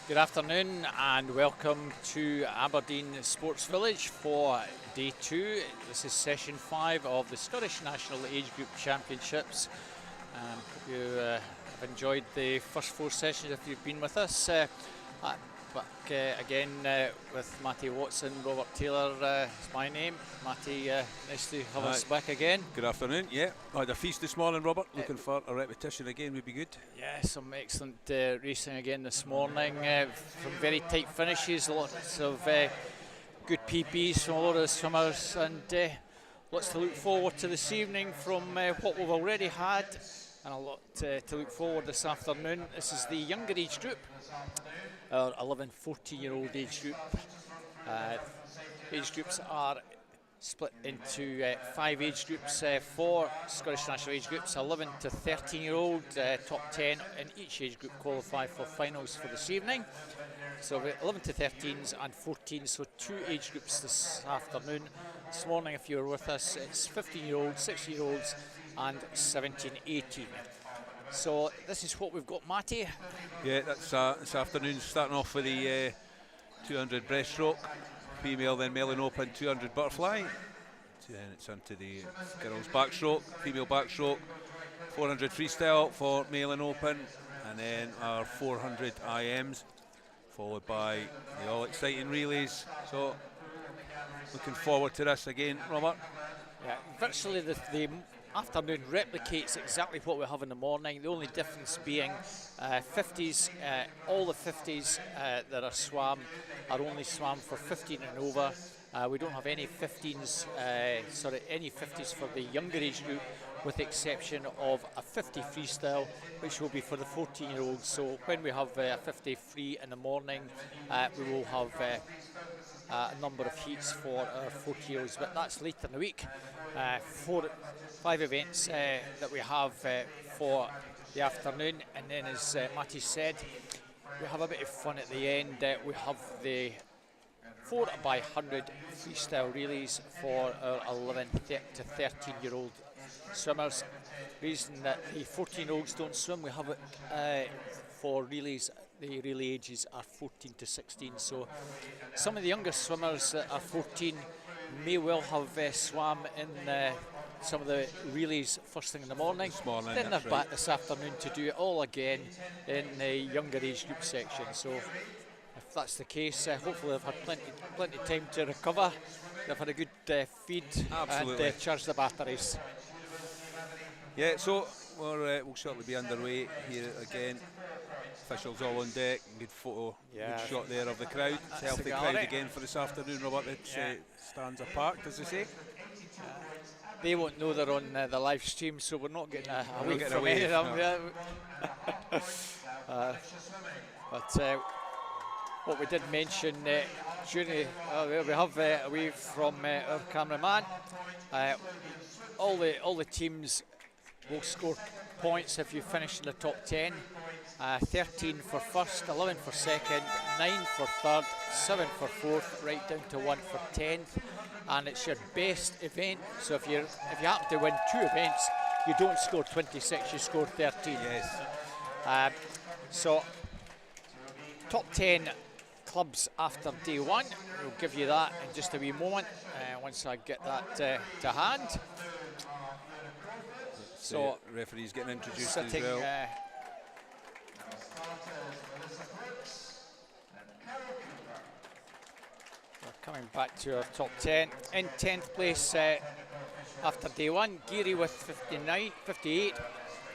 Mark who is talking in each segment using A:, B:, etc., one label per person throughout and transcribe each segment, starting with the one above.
A: Good afternoon and welcome to Aberdeen Sports Village for day 2. This is session 5 of the Scottish National Age Group Championships. Hope you have enjoyed the first 4 sessions if you've been with us. Back again with Matty Watson, Robert Taylor is my name. Matty, nice to have us back again.
B: Good afternoon, yeah. I had a feast this morning, Robert. Looking for a repetition again would be good.
A: Yeah, some excellent racing again this morning. Some very tight finishes, lots of good PBs from a lot of the swimmers, and lots to look forward to this evening from what we've already had, and a lot to look forward this afternoon. This is the younger age group, our 11-14-year-old age group. Age groups are split into 5 age groups, 4 Scottish National age groups, 11 to 13-year-old, top 10 in each age group qualify for finals for this evening. So 11 to 13s and 14s, so 2 age groups this afternoon. This morning, if you were with us, it's 15-year-olds, 16-year-olds and 17-18. So this is what we've got, Matty.
B: Yeah, that's this afternoon, starting off with the 200 breaststroke, female, then male and open 200 butterfly. Then it's onto the girls backstroke, female backstroke, 400 freestyle for male and open, and then our 400 IMs, followed by the all exciting relays. So looking forward to this again, Robert.
A: Yeah, virtually the afternoon replicates exactly what we have in the morning, the only difference being 50s, all the 50s that are swam are only swam for 15 and over. We don't have any 15s, any 50s for the younger age group, with the exception of a 50 freestyle, which will be for the 14-year-olds. So when we have a 50 free in the morning, we will have a number of heats for our 40-year-olds, but that's later in the week. 5 events that we have for the afternoon, and then as Matty said, we have a bit of fun at the end. We have the 4x100 freestyle relays for our 11 to 13-year-old swimmers. Reason that the 14-year-olds don't swim, we have it for relays. The relay ages are 14 to 16, so some of the younger swimmers that are 14 may well have swam in some of the relays first thing in the morning. Then they're back this afternoon to do it all again in the younger age group section. So if that's the case, hopefully they've had plenty of time to recover. They've had a good feed.
B: Absolutely.
A: And charge the batteries.
B: Yeah, so we'll shortly be underway here again. Officials all on deck. Good photo, good shot there of the crowd. It's a healthy crowd again for this afternoon, Robert. It stands apart, as they say.
A: They won't know they're on the live stream, so we're not getting away from any of them. No. But what we did mention during we have a wave from our cameraman. All the teams will score points if you finish in the top 10. 13 for first, 11 for second, 9 for third, 7 for fourth, right down to 1 for 10th, and it's your best event. So if you happen to win 2 events, you don't score 26, you score 13.
B: Yes.
A: So top 10 clubs after day 1. We'll give you that in just a wee moment once I get that to hand. So
B: referees getting introduced
A: sitting,
B: as well.
A: We're coming back to our top 10. In 10th place after day 1, Geary with 58,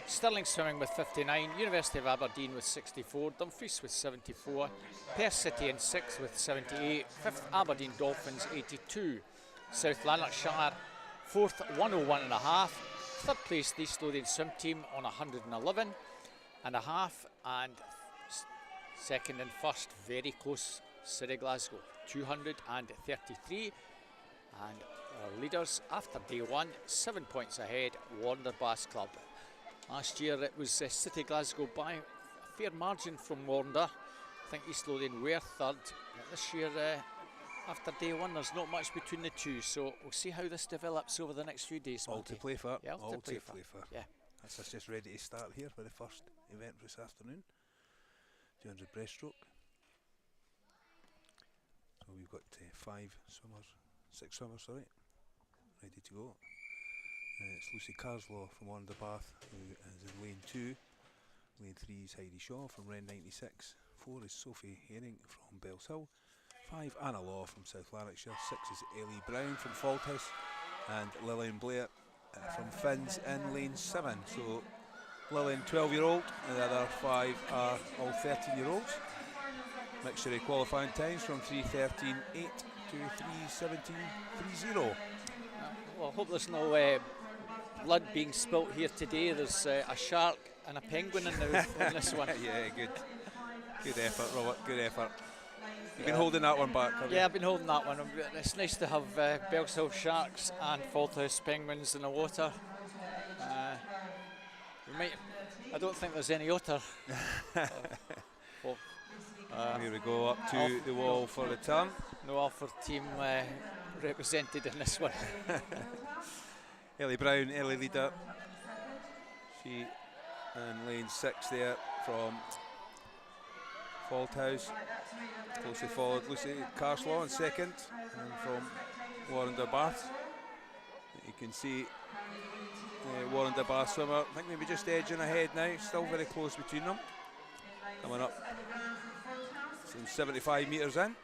A: Stirling Swimming with 59, University of Aberdeen with 64, Dumfries with 74, Perth City in 6th with 78, 5th Aberdeen Dolphins 82, South Lanarkshire 4th 101.5, 3rd place the East Lothian Swim Team on 111.5, and second and first very close City Glasgow 233, and our leaders after day 1 7 points ahead, Warner Bass Club. Last year it was City Glasgow by a fair margin from Warner. I think East Lothian were 3rd. But this year after day 1 there's not much between the two, so we'll see how this develops over the next few days.
B: All to play for.
A: Yeah,
B: all to play for.
A: Yeah.
B: That's us just ready to start here for the first event this afternoon. 200 breaststroke. we've got 6 swimmers, sorry, ready to go. It's Lucy Carslaw from Wonderbath, who is in lane 2. Lane 3 is Heidi Shaw from Wren 96. 4 is Sophie Herring from Bells Hill. 5, Anna Law from South Lanarkshire. 6 is Ellie Brown from Falthouse. And Lillian Blair from Finns in lane 7. So Lillian 12-year-old, and the other 5 are all 13-year-olds. Mixture of qualifying times from 3:13.8 to 3:17.30.
A: Well, I hope there's no blood being spilt here today. There's a shark and a penguin in this one.
B: Yeah, good effort, Robert, good effort. You've been holding that one back, have you?
A: Yeah, I've been holding that one. It's nice to have Bells Hill Sharks and Falthouse Penguins in the water. I don't think there's any otter.
B: Here we go up to the wall for the turn.
A: No Alford team represented in this one.
B: Ellie Brown, early leader. She in lane 6 there from Falthouse. Closely followed Lucy Carslaw in second, and from Warren Bath. You can see Warren Bath swimmer, I think maybe just edging ahead now, still very close between them. Coming up some 75 metres in.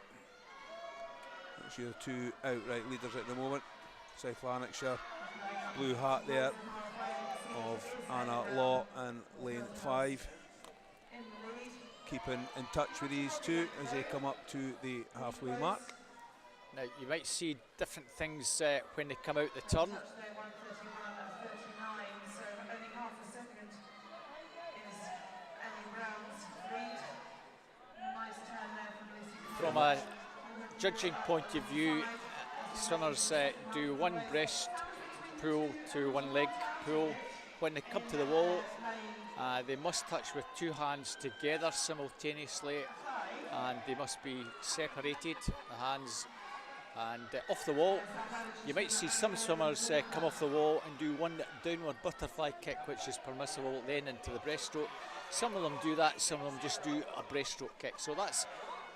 B: That's your 2 outright leaders at the moment. South Lanarkshire, blue hat there of Anna Law in lane 5. Keeping in touch with these two as they come up to the halfway mark.
A: Now you might see different things when they come out the turn. From a judging point of view, swimmers do one breast pull to one leg pull. When they come to the wall, they must touch with 2 hands together simultaneously, and they must be separated, the hands, and off the wall. You might see some swimmers come off the wall and do one downward butterfly kick, which is permissible then into the breaststroke. Some of them do that, some of them just do a breaststroke kick. So that's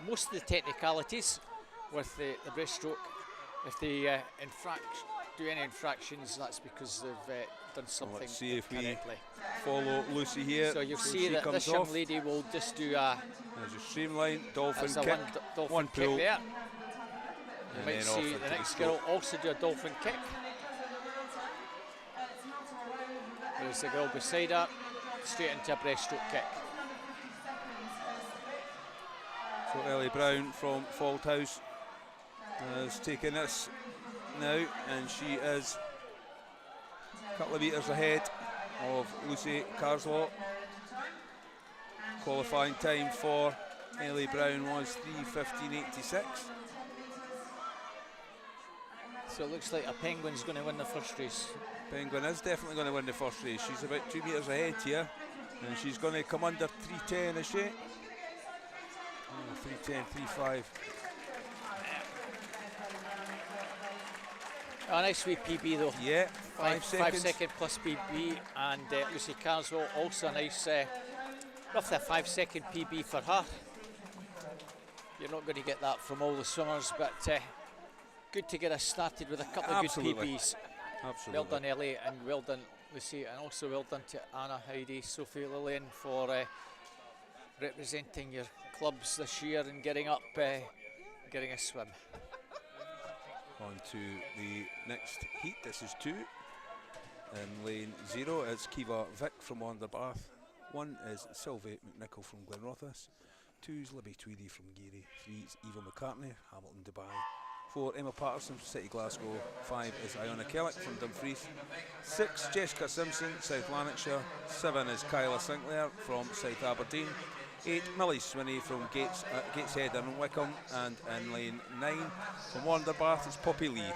A: most of the technicalities with the breaststroke. If they do any infractions, that's because they've done something
B: Let's see if
A: correctly.
B: We follow Lucy here.
A: So you'll see that this young lady will just do
B: there's a streamline dolphin kick,
A: one
B: pull
A: kick there. You might see the next girl also do a dolphin kick. There's the girl beside her, straight into a breaststroke kick.
B: So Ellie Brown from Falthouse has taken this now, and she is a couple of metres ahead of Lucy Carslaw. Qualifying time for Ellie Brown was 3:15.86.
A: So it looks like a penguin's going to win the first race.
B: Penguin is definitely going to win the first race. She's about 2 metres ahead here, and she's going to come under 3:10, is she? 3:10, 3:5.
A: A nice wee PB though.
B: Yeah, 5 seconds.
A: 5 second plus PB, and Lucy Carswell also a nice, roughly a 5 second PB for her. You're not going to get that from all the swimmers, but good to get us started with a couple of good PBs.
B: Absolutely.
A: Well done, Ellie, and well done, Lucy, and also well done to Anna, Heidi, Sophie, Lillian for representing your clubs this year and getting up, getting a swim.
B: On to the next heat. This is 2. In lane 0 is Kiva Vick from Wonderbath. 1 is Sylvie McNichol from Glenrothes. 2 is Libby Tweedy from Geary. 3 is Eva McCartney, Hamilton, Dubai. 4, Emma Patterson from City Glasgow. 5 is Iona Kellick from Dumfries. 6, Jessica Simpson, South Lanarkshire. 7 is Kyla Sinclair from South Aberdeen. 8, Millie Swinney from Gateshead and Wickham, and in lane 9 from Wonderbath is Poppy Lee.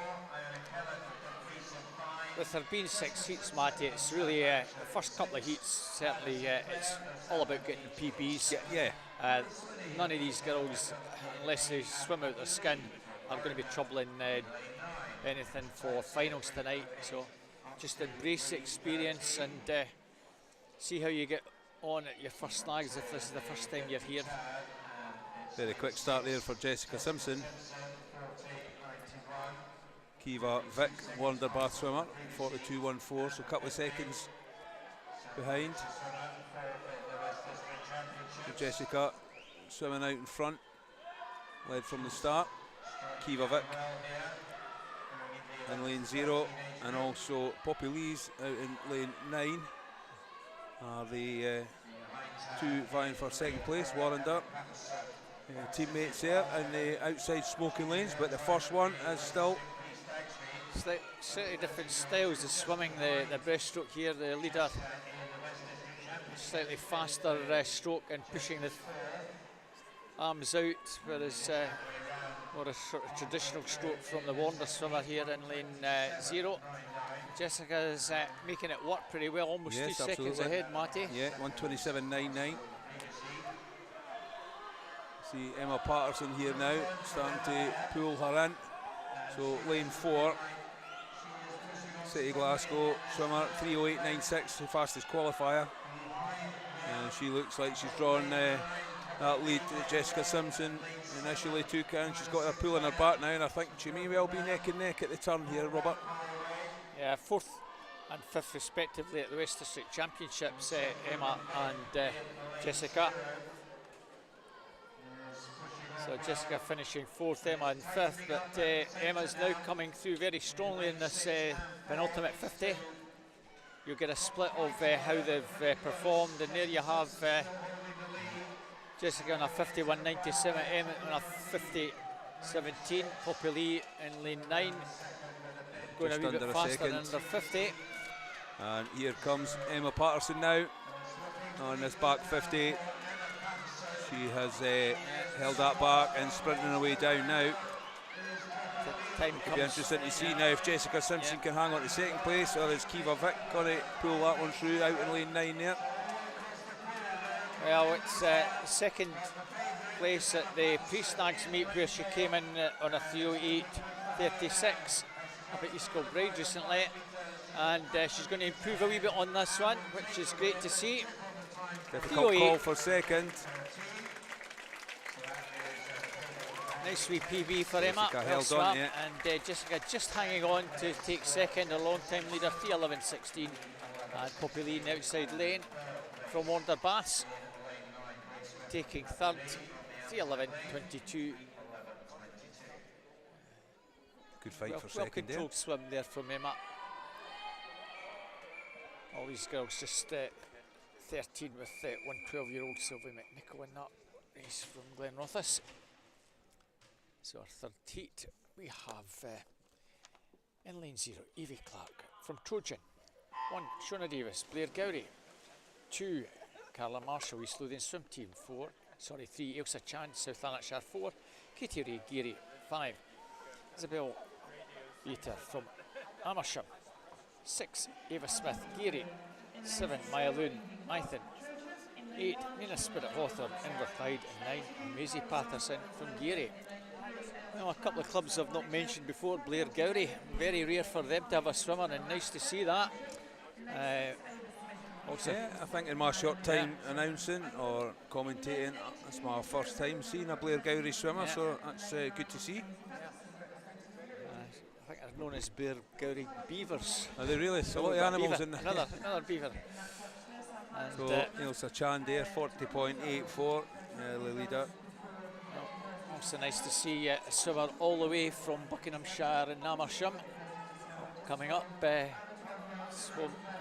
A: With there being 6 heats, Matty, it's really the first couple of heats. Certainly, it's all about getting the PBs.
B: Yeah.
A: None of these girls, unless they swim out their skin, are going to be troubling anything for finals tonight. So, just embrace the experience and see how you get on at your first snags if this is the first time you're here.
B: Very quick start there for Jessica Simpson. Kiva Vick, Wonderbath swimmer, 42.14, so a couple of seconds behind. Jessica swimming out in front, led from the start. Kiva Vick in lane 0, and also Poppy Lee's out in lane 9 are the two vying for second place. Warrender, teammates there in the outside smoking lanes, but the first one is still
A: slightly different styles of swimming. The breaststroke here, the leader, slightly faster stroke and pushing the arms out, whereas more a sort of traditional stroke from the Wander swimmer here in lane 0. Jessica is making it work pretty well, almost 2 seconds ahead, Matty.
B: Yeah, 1:27.99. See Emma Patterson here now, starting to pull her in. So lane 4, City Glasgow swimmer, 3:08.96, the fastest qualifier. She looks like she's drawn that lead that Jessica Simpson initially took in. She's got her pull in her back now, and I think she may well be neck and neck at the turn here, Robert.
A: Yeah, 4th and 5th respectively at the West District Championships, Emma and Jessica. So Jessica finishing 4th, Emma in 5th, but Emma's now coming through very strongly in this penultimate 50. You'll get a split of how they've performed, and there you have Jessica on a 51.97, Emma on a 50.17, Poppy Lee in lane 9, going
B: just
A: a wee bit faster than under 50.
B: And here comes Emma Patterson now on this back 50. She has held that back and sprinting her way down now. It'll be interesting to see now if Jessica Simpson can hang on to second place, or is Kiva Vick going to pull that one through out in lane 9 there?
A: Well, it's second place at the pre-snags meet, where she came in on a 3:08.36 up at East Kilbride recently, and she's going to improve a wee bit on this one, which is great to see.
B: Difficult call for second.
A: Nice wee PB for Emma, well swam, and Jessica just hanging on to take second, a long time leader, 3:11.16, and Poppy Lee in the outside lane from Wonderbath taking third, 3:11.22.
B: Good fight for second.
A: Well controlled swim there from Emma. All these girls just 13 with one 12-year-old Sylvie McNichol in that race from Glenrothes. So our third heat, we have in lane 0, Evie Clark from Trojan. 1, Shona Davis, Blair Gowrie. 2, Carla Marshall, East Lothian Swim Team. 3, Ailsa Chan, South Lanarkshire. 4, Katie Ray Geary. 5, Isabel Eater from Amersham. 6, Ava Smith Geary. 7, Maya Loon Mython. 8, Nina Spirit Hawthorne Inverclyde. And 9, Maisie Patterson from Geary. Well, a couple of clubs I've not mentioned before. Blair Gowrie, very rare for them to have a swimmer, and nice to see that. Also,
B: yeah, I think in my short time announcing or commentating, it's my first time seeing a Blair Gowrie swimmer, so that's good to see.
A: I think they're known as Blair Gowrie beavers.
B: Are they really? So a lot of animals in there.
A: Another beaver. And
B: so Ailsa Chan there, 40.84, the leader.
A: Also nice to see a swimmer all the way from Buckinghamshire and Amersham coming up.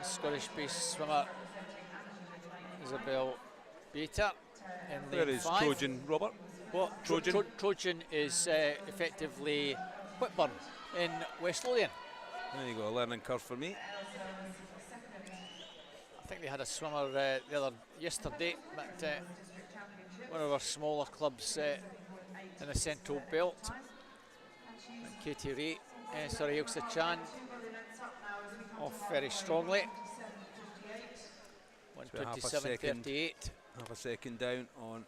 A: Scottish-based swimmer Isabel Bater in lane 5.
B: Where is Trojan, Robert?
A: What?
B: Trojan?
A: Trojan is effectively Whitburn in West Lothian.
B: There you go, a learning curve for me.
A: I think they had a swimmer yesterday, but one of our smaller clubs in the Central Belt. And Katie Ray, Ailsa Chan off very strongly. 1:27.38.
B: Half a second down on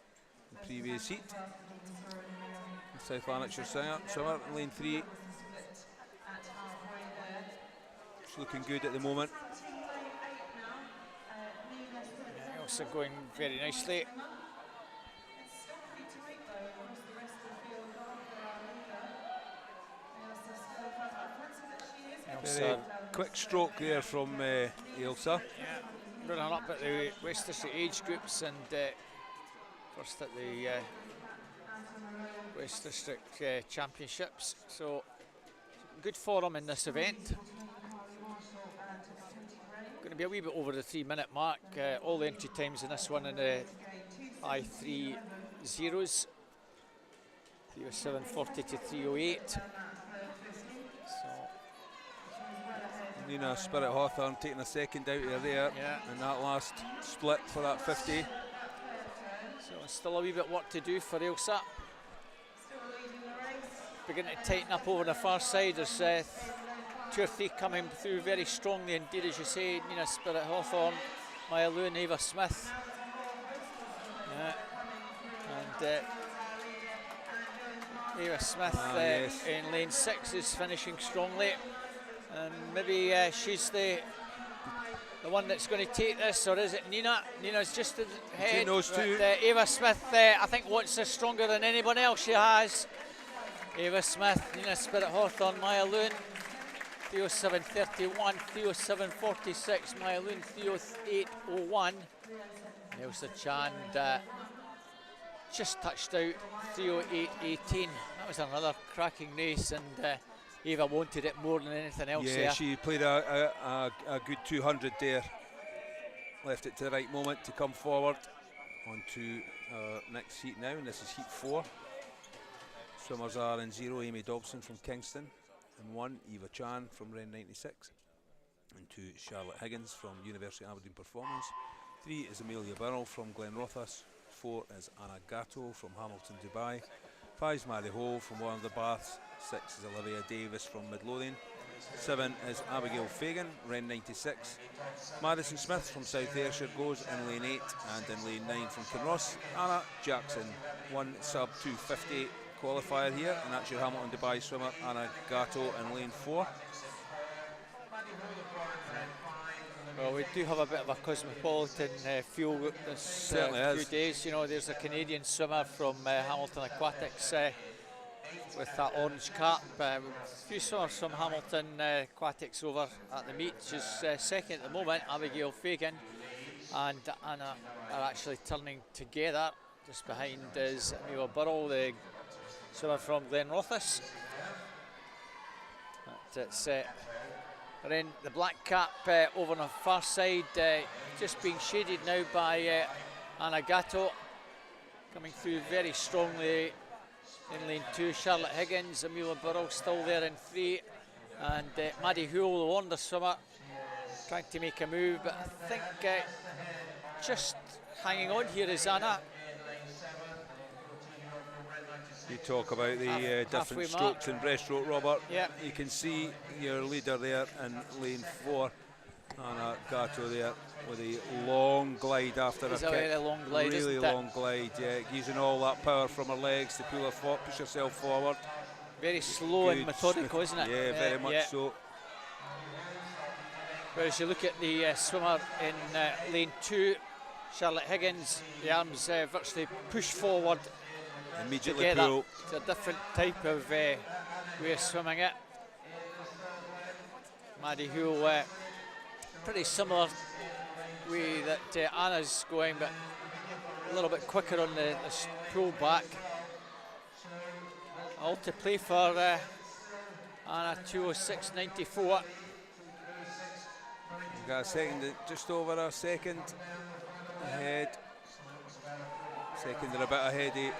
B: the previous heat. South Lanarkshire swimmer in lane 3. It's looking good at the moment.
A: Also going very nicely. ropes
B: Very
A: are
B: quick stroke there from Ailsa.
A: running up at the West District age groups, and first at the West District Championships. So good form in this event. Going to be a wee bit over the 3-minute mark. All the entry times in this one in the high 3 zeros. 3:07:40 to 3:08. So
B: Nina Spirit Hawthorne taking a second out of there in that last split for that 50.
A: So still a wee bit work to do for Ailsa. Beginning to tighten up over the far side. There's 2 or 3 coming through very strongly indeed, as you say. Nina Spirit Hawthorne, Maya Lou and Eva Smith. And Eva Smith in lane 6 is finishing strongly, and maybe she's the one that's going to take this, or is it Nina? Nina's just ahead.
B: Those two.
A: Eva Smith, I think, wants this stronger than anyone else she has. Eva Smith, Nina Spirit Hawthorne, Maya Loon, 3:07:31, 3:07:46, Maya Loon, 3:08:01. Ailsa Chand just touched out, 3:08:18. That was another cracking race, and Eva wanted it more than anything else.
B: Yeah, she played a good 200 there. Left it to the right moment to come forward. On to next heat now, and this is heat 4. Swimmers are in 0, Amy Dobson from Kingston. In 1, Eva Chan from Ren 96. And 2, Charlotte Higgins from University of Aberdeen Performance. 3 is Amelia Burrell from Glenrothes. 4 is Anna Gatto from Hamilton, Dubai. 5 is Mary Hole from Warner Baths. 6 is Olivia Davis from Midlothian. 7 is Abigail Fagan, Ren 96. Madison Smith from South Ayrshire goes in lane 8, and in lane 9 from Kinross, Anna Jackson, 1 sub 250 qualifier here, and that's your Hamilton Dubai swimmer, Anna Gatto in lane 4.
A: Well, we do have a bit of a cosmopolitan feel this few days. You know, there's a Canadian swimmer from Hamilton Aquatics with that orange cap. A few swimmers from Hamilton Aquatics over at the meet. She's second at the moment. Abigail Fagan and Anna are actually turning together. Just behind is Amelia Burrell, the swimmer from Glenrothes. It's then the black cap over on the far side, just being shaded now by Anna Gatto, coming through very strongly in lane 2. Charlotte Higgins, Amelia Burrell still there in 3, and Maddie Hoole, the wonder swimmer, trying to make a move, but I think just hanging on here is Anna.
B: You talk about the different strokes in breaststroke, Robert.
A: Yeah.
B: You can see your leader there in lane 4, Anna Gatto there with a long glide after
A: It's
B: her
A: a
B: kick.
A: very long glide,
B: really
A: isn't it?
B: long glide, yeah, using all that power from her legs to pull her push herself forward.
A: Very slow and methodical, isn't it?
B: Yeah, very much so.
A: Whereas you look at the swimmer in lane 2, Charlotte Higgins, the arms virtually push forward.
B: Immediately
A: Together.
B: pull.
A: It's a different type of way of swimming it. Maddie Hoole, pretty similar way that Anna's going, but a little bit quicker on the pull back. All to play for Anna, 2:06:94.
B: We've got a second, just over a second ahead. Second and a bit ahead of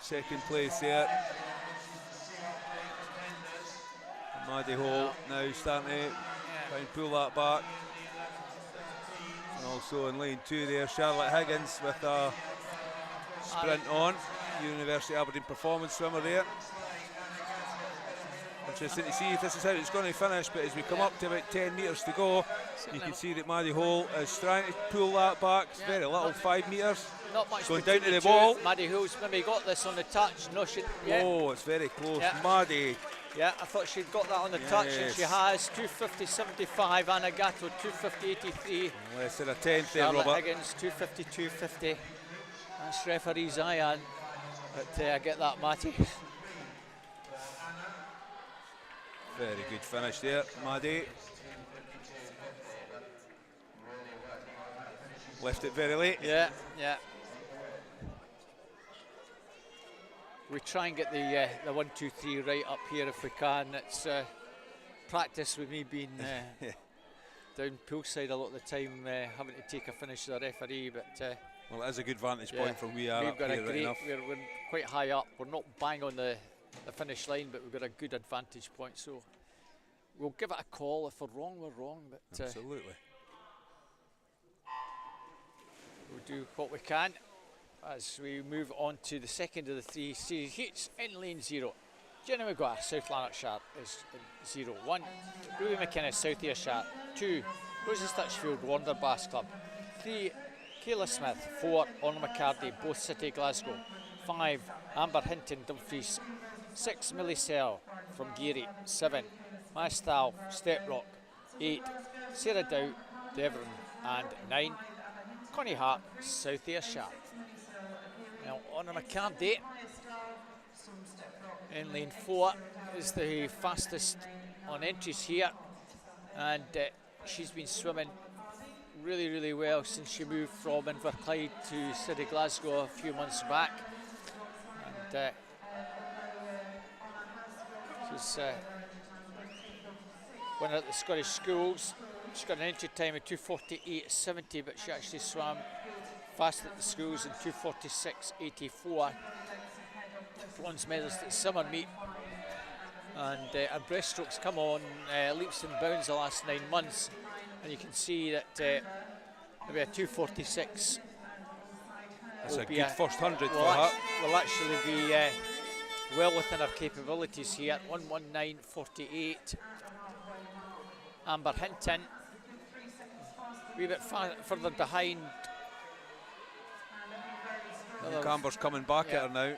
B: second place there. Maddie Hole now starting to try and pull that back. And also in lane 2 there, Charlotte Higgins with a sprint on. University of Aberdeen Performance swimmer there. Interesting to see if this is how it's going to finish, but as we come up to about 10 metres to go, you can see that Maddie Hole is trying to pull that back. It's very little, 5 metres.
A: Not much
B: going down to the
A: two.
B: ball.
A: Maddie Hoole's maybe got this on the touch. No, she. Yeah.
B: Oh, it's very close.
A: Yeah.
B: Maddie.
A: Yeah, I thought she'd got that on the touch, and she has. 2:50:75. Anna Gatto, 2:50:83.
B: Less than a tenth there,
A: Charlotte
B: Robert.
A: Higgins, 2:52:50. That's referee's eye on. But I get that, Matty.
B: Very good finish there, Maddie. Left it very late.
A: Yeah, yeah. We try and get the 1, 2, 3 right up here if we can. It's practice with me being down poolside a lot of the time, having to take a finish to the referee. But
B: well, it is a good vantage point from we are
A: we've
B: up
A: got
B: here,
A: a
B: right enough.
A: we're quite high up. We're not bang on the finish line, but we've got a good advantage point. So we'll give it a call. If we're wrong, we're wrong. But
B: Absolutely.
A: we'll do what we can as we move on to the second of the 3 series heats in lane 0. Jenny McGuire, South Lanarkshire is in 0-1. Ruby McInnes, South Ayrshire 2. Rosie Stitchfield, Warner Bass Club 3. Kayla Smith 4. Honor McCarthy, both City Glasgow 5. Amber Hinton, Dumfries 6. Millie Sell from Geary 7. Mastal, Steprock 8. Sarah Dow, Devon and 9. Connie Hart, South Ayrshire. Now Honor McCarthy in lane 4 is the fastest on entries here, and she's been swimming really well since she moved from Inverclyde to City Glasgow a few months back, and she's winner at the Scottish Schools. She's got an entry time of 2:48.70, but she actually swam fast at the schools in 2:46.84. Bronze medalist at summer meet, and her breaststrokes come on leaps and bounds the last 9 months, and you can see that maybe a 2:46.
B: That's a good first 100 for her.
A: Will actually be well within her capabilities here. 1:19.48. Amber Hinton, a wee bit further behind.
B: Amber's coming back at her now.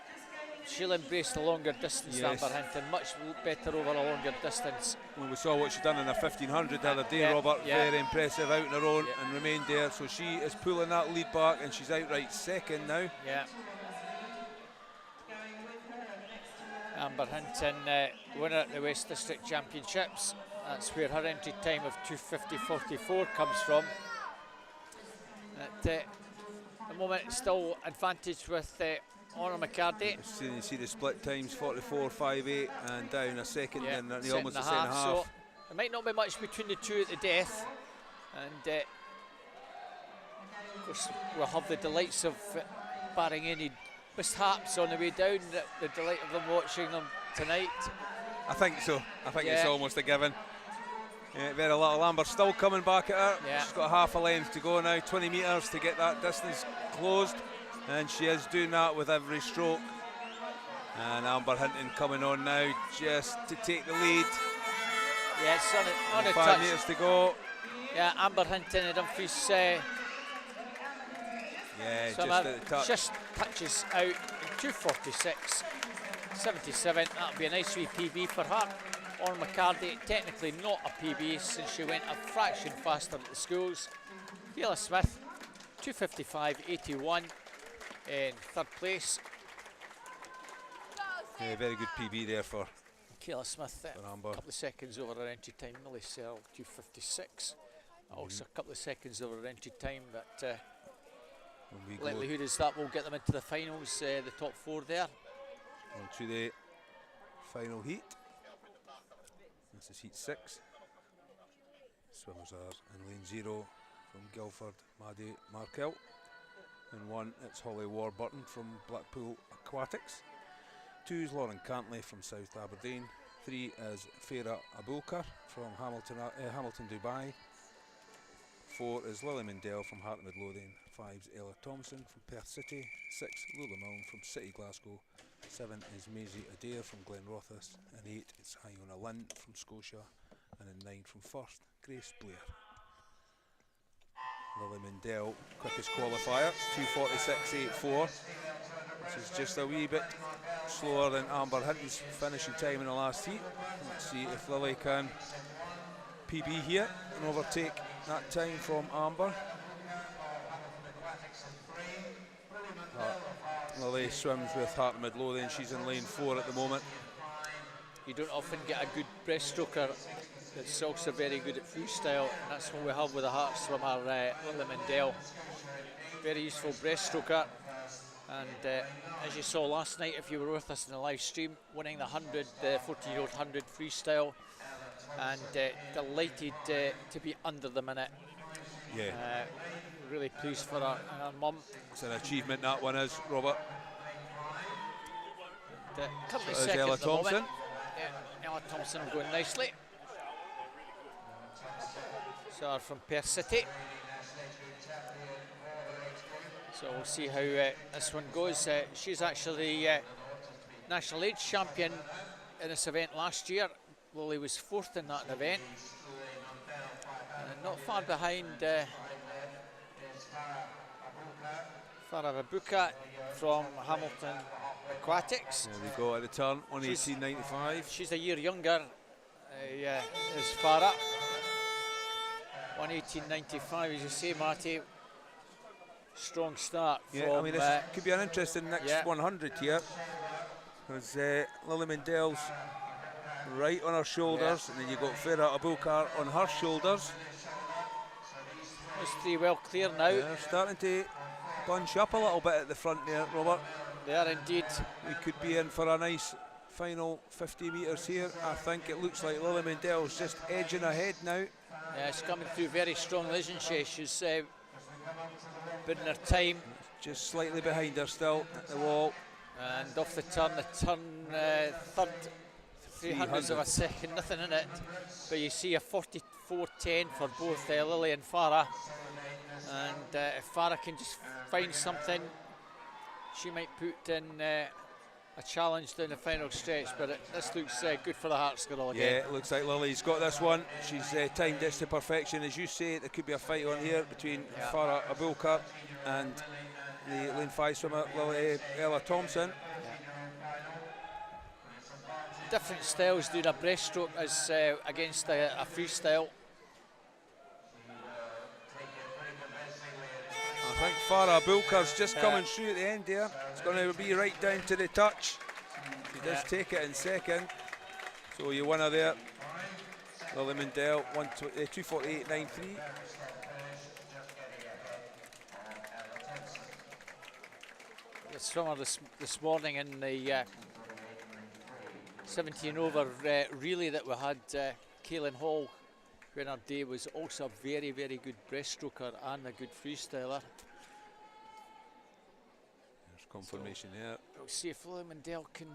A: She'll embrace the longer distance,
B: Yes.
A: Amber Hinton, much better over a longer distance.
B: Well, we saw what she done in her 1500 the other day,
A: Yeah,
B: Robert.
A: yeah.
B: Very impressive out on her own
A: Yeah.
B: and remained there. So she is pulling that lead back, and she's outright second now.
A: Yeah. Amber Hinton, winner at the West District Championships. That's where her entry time of 2:50.44 comes from. At the moment, still advantage with Honor McCarthy.
B: You see the split times, 44.58 and down a second,
A: Yeah,
B: and
A: set
B: almost a
A: and
B: set and a half.
A: So there might not be much between the two at the death, and of course we'll have the delights of barring any mishaps on the way down, the delight of them watching them tonight.
B: I think so. I think it's
A: Yeah.
B: almost a given. Very little. Amber still coming back at her.
A: Yeah.
B: She's got half a length to go now, 20 metres to get that distance closed, and she is doing that with every stroke. And Amber Hinton coming on now just to take the lead.
A: Yeah, it's on a
B: 5
A: touch.
B: metres to go.
A: Yeah, Amber Hinton and Dumfries.
B: Yeah, just at the touch.
A: Just touches out in 2:46.77. That'll be a nice wee PB for her. Honor McCarthy, technically not a PB since she went a fraction faster at the schools. Kayla Smith, 2:55.81 in third place.
B: Yeah, very good PB there for
A: Kayla Smith,
B: Amber.
A: a couple of seconds over her entry time. Millie Sell, 2:56. Also a couple of seconds over her entry time, but
B: when we go
A: likelihood is that we'll get them into the finals, the top 4 there.
B: on to the final heat. This is heat 6. Swimmers are in lane 0 from Guildford, Maddie Markell. In 1, it's Holly Warburton from Blackpool Aquatics. 2 is Lauren Cantley from South Aberdeen. 3 is Farah Abulkar from Hamilton, Dubai. 4 is Lily Mendel from Hart Midlothian. 5 is Ella Thompson from Perth City. 6 Lula Milne from City Glasgow. 7 is Maisie Adair from Glenrothes, and 8 is Iona Lynn from Scotia, and in 9 from First, Grace Blair. Lily Mendel, quickest qualifier, 2:46.84, which is just a wee bit slower than Amber Hinton's finishing time in the last heat. Let's see if Lily can PB here and overtake that time from Amber. Lily swims with Hart Midlothian. She's in lane 4 at the moment.
A: you don't often get a good breaststroker that's also very good at freestyle, and that's what we have with the heart swimmer, Lily Mendel. Very useful breaststroker, and as you saw last night, if you were with us in the live stream, winning the 14-year-old 100 freestyle, and delighted to be under the minute.
B: Yeah.
A: Really pleased for her and her mum.
B: It's an achievement, that one is, Robert.
A: Currently
B: So
A: second
B: Ella
A: at the moment.
B: Thompson.
A: Yeah, Ella Thompson going nicely. So from Perth City. So we'll see how this one goes. She's actually national age champion in this event last year. Lily was fourth in that event. And not far behind Farah Abuka from Hamilton Aquatics.
B: There we go at the turn, 1:18.95.
A: She's a year younger as Farah. 1:18.95, as you say, Matty. Strong start.
B: Yeah,
A: from,
B: I mean, this could be an interesting next 100 here. Because Lily Mendel's right on her shoulders, and then you've got Farah Abukar on her shoulders.
A: Those three well clear now.
B: They're starting to bunch up a little bit at the front there, Robert.
A: They are indeed.
B: We could be in for a nice final 50 metres here. I think it looks like Lily Mendel's just edging ahead now.
A: Yeah, she's coming through very strong, isn't she? She's bidding her time.
B: Just slightly behind her still at the wall.
A: And off the turn third, 300ths of a second, nothing in it. But you see a 44.10 for both Lily and Farah. And if Farah can just find something, she might put in a challenge down the final stretch. But this looks good for the Hearts girl again.
B: Yeah, it looks like Lily's got this one. She's timed this to perfection. As you say, there could be a fight on here between Farah Abulkar and the lane 5 swimmer Ella Thompson.
A: Different styles doing a breaststroke as against a freestyle.
B: I think Farah Abulkar's just coming through at the end there. It's going to be right down to the touch. She does take it in second. So your winner there, Lily Mendel, 2:48.93.
A: The swimmer this morning in the 17 over relay that we had, Kaylin Hall, who in her day was also a very, very good breaststroker and a good freestyler.
B: There's confirmation there.
A: We'll see if Lily Mendel can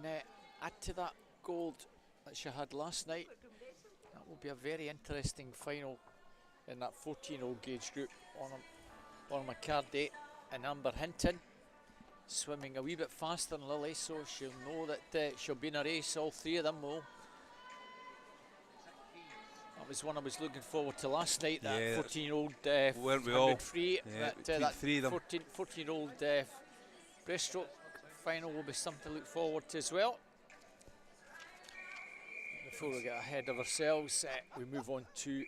A: add to that gold that she had last night. That will be a very interesting final in that 14-year-old gauge group. On McCarty and Amber Hinton swimming a wee bit faster than Lily, so she'll know that she'll be in a race. All three of them will. That was one I was looking forward to last night, that 14-year-old
B: weren't we all?
A: free.
B: Yeah,
A: that
B: three of them.
A: 14-year-old breaststroke final will be something to look forward to as well. Before we get ahead of ourselves, we move on to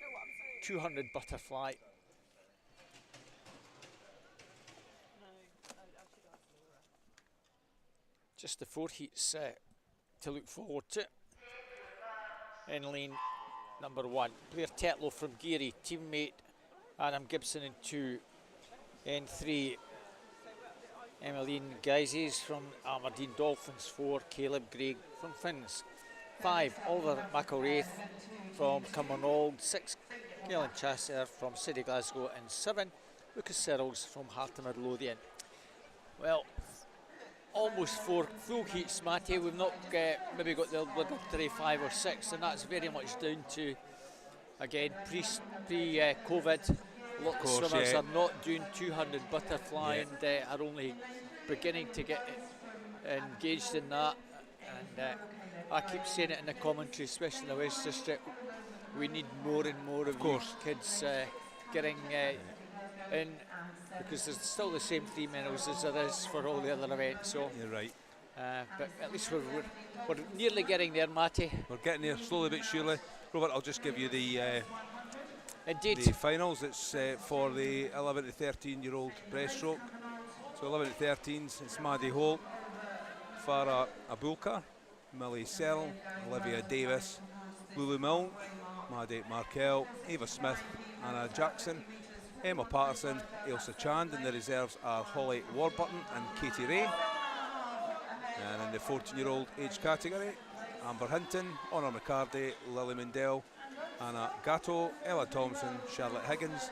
A: 200 butterfly. Just the 4 heats to look forward to. In lane number 1, Blair Tetlow from Geary, teammate Adam Gibson in 2. In 3, Emmeline Geizes from Aberdeen Dolphins. 4, Caleb Greig from Finns. 5, Oliver McElwraith from Cumbernauld. 6, Galen Chasseur from City Glasgow. And 7, Lucas Searles from Heart of Midlothian. Well, almost 4 full heats, Matty. We've not maybe got the obligatory 5 or 6, and that's very much down to, again, pre-COVID. A lot of swimmers are not doing 200 butterfly and are only beginning to get engaged in that. And I keep saying it in the commentary, especially in the West District, we need more and more of these kids getting in, because there's still the same 3 medals as there is for all the other events. So
B: you're right.
A: But at least we're nearly getting there, Matty.
B: We're getting there slowly but surely. Robert, I'll just give you the finals. It's for the 11 to 13-year-old breaststroke. So 11 to 13s, it's Maddie Holt, Farah Abulkar, Millie Sell, Olivia Davis, Lulu Milne, Maddie Markell, Ava Smith, Anna Jackson, Emma Patterson, Ailsa Chand. In the reserves are Holly Warburton and Katie Ray. And in the 14-year-old age category, Amber Hinton, Honor McCarty, Lily Mendel, Anna Gatto, Ella Thompson, Charlotte Higgins,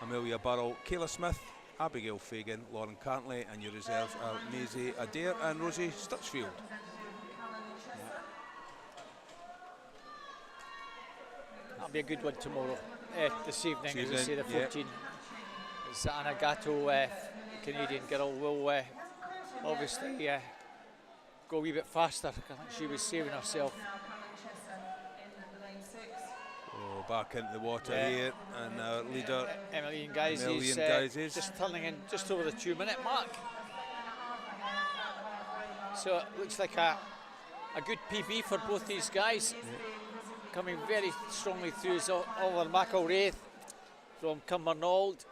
B: Amelia Burrell, Kayla Smith, Abigail Fagan, Lauren Cantley. And your reserves are Maisie Adair and Rosie Sturchfield.
A: That'll be a good one tomorrow, this evening, as I say, the 14. It's Anna Gatto, Canadian girl, will obviously go a wee bit faster. I think she was saving herself.
B: Oh, back into the water here, and our leader,
A: Emily Guises, just turning in just over the 2-minute mark. So it looks like a good PB for both these guys. Coming very strongly through is Oliver McElwraith from Cumbernauld.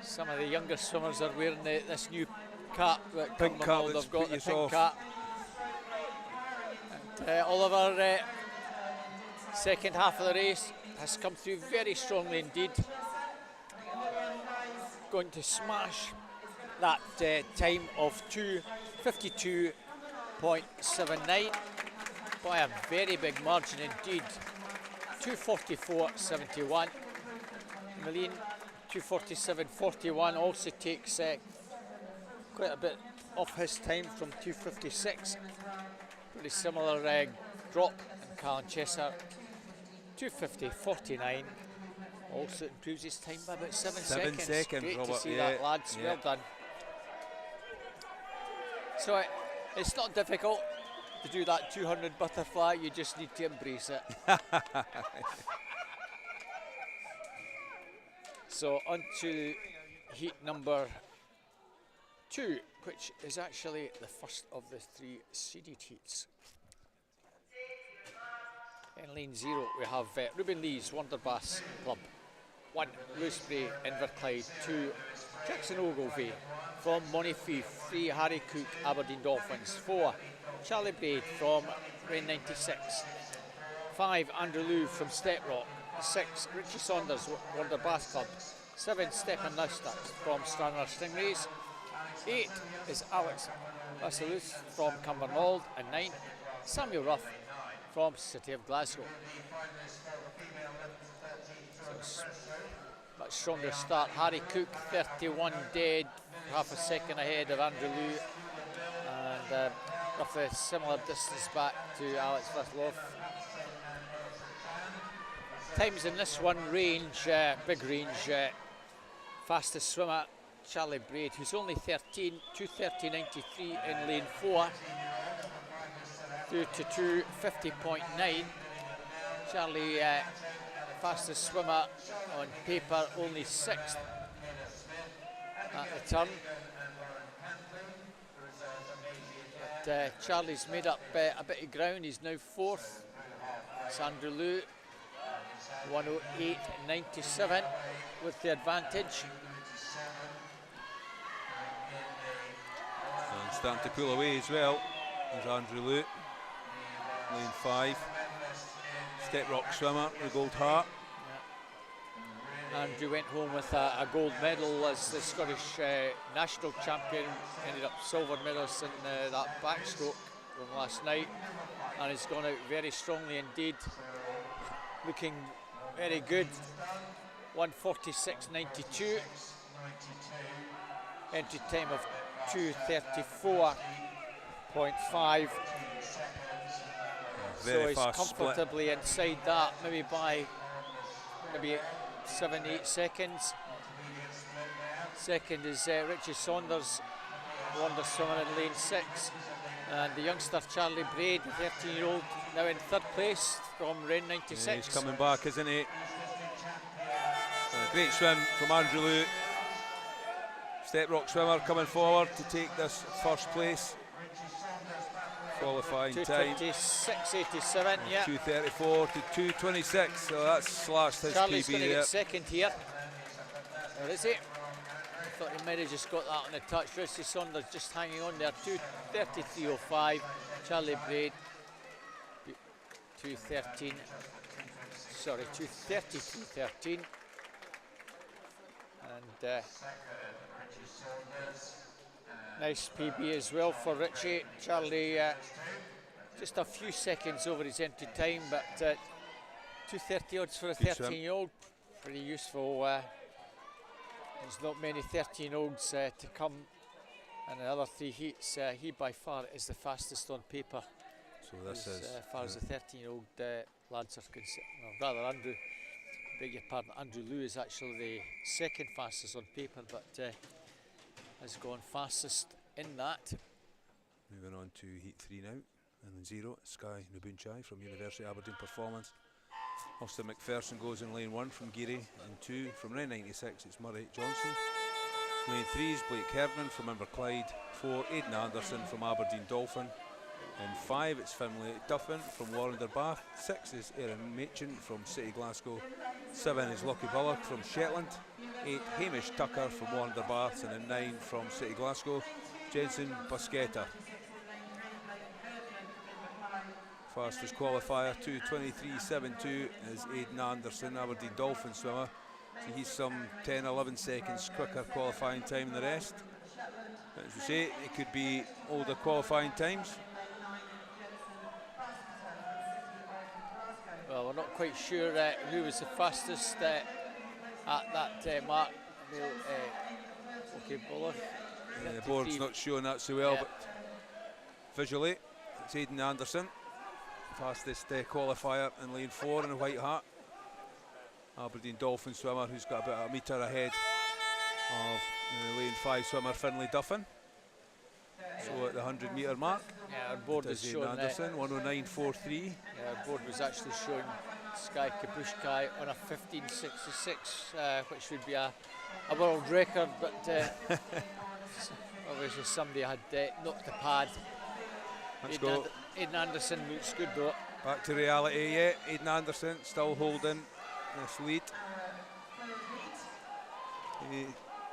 A: Some of the younger swimmers are wearing this new cap that Cumbernauld have got, the pink cap. And Oliver, second half of the race, has come through very strongly indeed. Going to smash that time of 2:52.79 by a very big margin indeed. 2:44.71. Milleen 2:47.41 also takes quite a bit off his time from 2:56. Pretty similar drop in Callan Chesser. 2:50.49. Also improves his time by about 7 seconds. Great
B: Robert,
A: to see that, lads. Well done. So it's not difficult to do that 200 butterfly. You just need to embrace it. So on to heat number 2, which is actually the first of the 3 seeded heats. In lane 0 we have Ruben Lees, Wonderbass Club. 1, Louisbury, Inverclyde. 2, Jackson Ogilvie from Monifee. 3, Harry Cook, Aberdeen Dolphins. 4, Charlie Braid from Rain 96. 5, Andrew Lou from Step Rock. 6, Richie Saunders, Wonderbass Club. 7, Stephen Neustadt from Stranraer Stingrays. 8 is Alex Vasilus from Cumbernauld. And 9, Samuel Ruff from City of Glasgow. So much stronger start. Harry Cook 31 dead, half a second ahead of Andrew Lou, and roughly a similar distance back to Alex Vasilov. Times in this one range, big range. Fastest swimmer Charlie Braid, who's only 13, 2:30.93 in lane 4, through to 2:50.9. Charlie, fastest swimmer on paper, only 6th at the turn. But Charlie's made up a bit of ground. He's now 4th. It's Andrew Lou, 1:08.97 with the advantage.
B: And starting to pull away as well is Andrew Lou, lane 5. Step rock swimmer, the gold heart.
A: Yeah. Andrew went home with a gold medal as the Scottish national champion. Ended up silver medalist in that backstroke from last night, and he's gone out very strongly indeed. Looking very good. 1:46.92. Entry time of 2:34.5. So he's comfortably split inside that, maybe by 7-8 seconds. Second is Richie Saunders, wonder swimmer in lane 6. And the youngster Charlie Braid, the 13-year-old, now in 3rd place from Rain 96.
B: Yeah, he's coming back, isn't he? A great swim from Andrew Lou. Step rock swimmer coming forward to take this 1st place. Qualifying time
A: 2:26.87, yeah.
B: 2:34 to 2:26, so that's slashed his
A: Charlie's
B: PB
A: going to
B: there.
A: get 2nd here. Where is he? thought he might have just got that on the touch. Richie Saunders just hanging on there. 2:33.05. Charlie Braid 2:13. Sorry, 2:32.13. And nice PB as well for Richie. Charlie just a few seconds over his entry time, but 2:30 odds for a 13-year-old. Pretty useful. There's not many 13-year-olds to come in the other 3 heats. He by far is the fastest on paper.
B: So this is
A: as far as the 13-year-old lads are concerned. Well, rather, Andrew, beg your pardon, Andrew Lew is actually the second fastest on paper, but has gone fastest in that.
B: Moving on to heat 3 now. And then 0, Sky Nubunchai from University of Aberdeen Performance. Austin McPherson goes in lane 1 from Geary. And 2 from 996, it's Murray Johnson. Lane 3 is Blake Herdman from Inverclyde. 4, Aidan Anderson from Aberdeen Dolphin. And 5, it's Finlay Duffin from Warrenderbath. 6 is Aaron Machin from City Glasgow. 7 is Lucky Bullock from Shetland. 8, Hamish Tucker from Warrenderbath. And then 9 from City Glasgow, Jensen Busqueta. Fastest qualifier, 2:23.72, is Aidan Anderson, Aberdeen Dolphin swimmer. So he's some 10-11 seconds quicker qualifying time than the rest. As we say, it could be older qualifying times.
A: Well, we're not quite sure who was the fastest at that mark. Okay, Buller.
B: The board's not showing that so well, but visually, it's Aidan Anderson. Fastest qualifier in lane 4 in a white hat. Aberdeen Dolphin swimmer who's got about a metre ahead of lane 5 swimmer Finlay Duffin. So at the 100 metre mark,
A: our board is showing
B: Anderson 109.43.
A: Our board was actually showing Sky Kabushkai on a 15.66, which would be a world record, but obviously somebody had knocked the pad.
B: Let's go.
A: Aidan Anderson looks good though.
B: Back to reality, yeah. Aidan Anderson still holding this lead.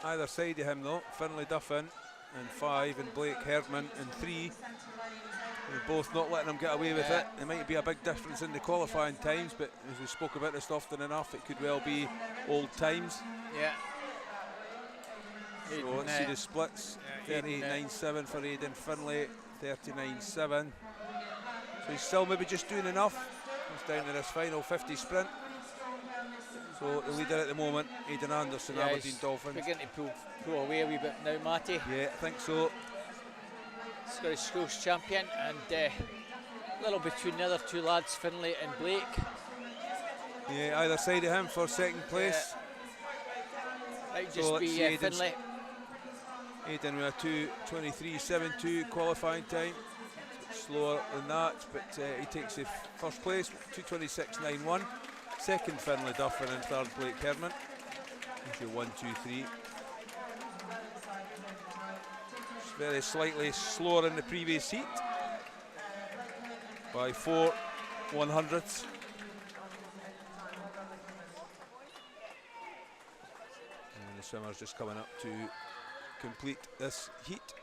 B: Either side of him though, Finlay Duffin in 5 and Blake Herdman in 3. They're both not letting him get away with it. There might be a big difference in the qualifying times, but as we spoke about this often enough, it could well be old times.
A: Yeah.
B: So let's see the splits. 38.97 for Aidan, Finlay 39.7. So he's still maybe just doing enough. He's down to this final 50 sprint. So the leader at the moment, Aidan Anderson, Aberdeen Dolphins.
A: Beginning to pull away a wee bit now, Matty.
B: Yeah, I think so.
A: Scottish Schools champion, and a little between the other 2 lads, Finlay and Blake.
B: Yeah, either side of him for second place.
A: Might just be Finlay.
B: Aidan with a 2:23.72 qualifying time. It's slower than that, but he takes the first place, 2:26.91. Second, Finlay Duffin, and third, Blake Herdman. Into 1, 2, 3. It's very slightly slower in the previous heat by 4 100ths. And the swimmer's just coming up to complete this heat.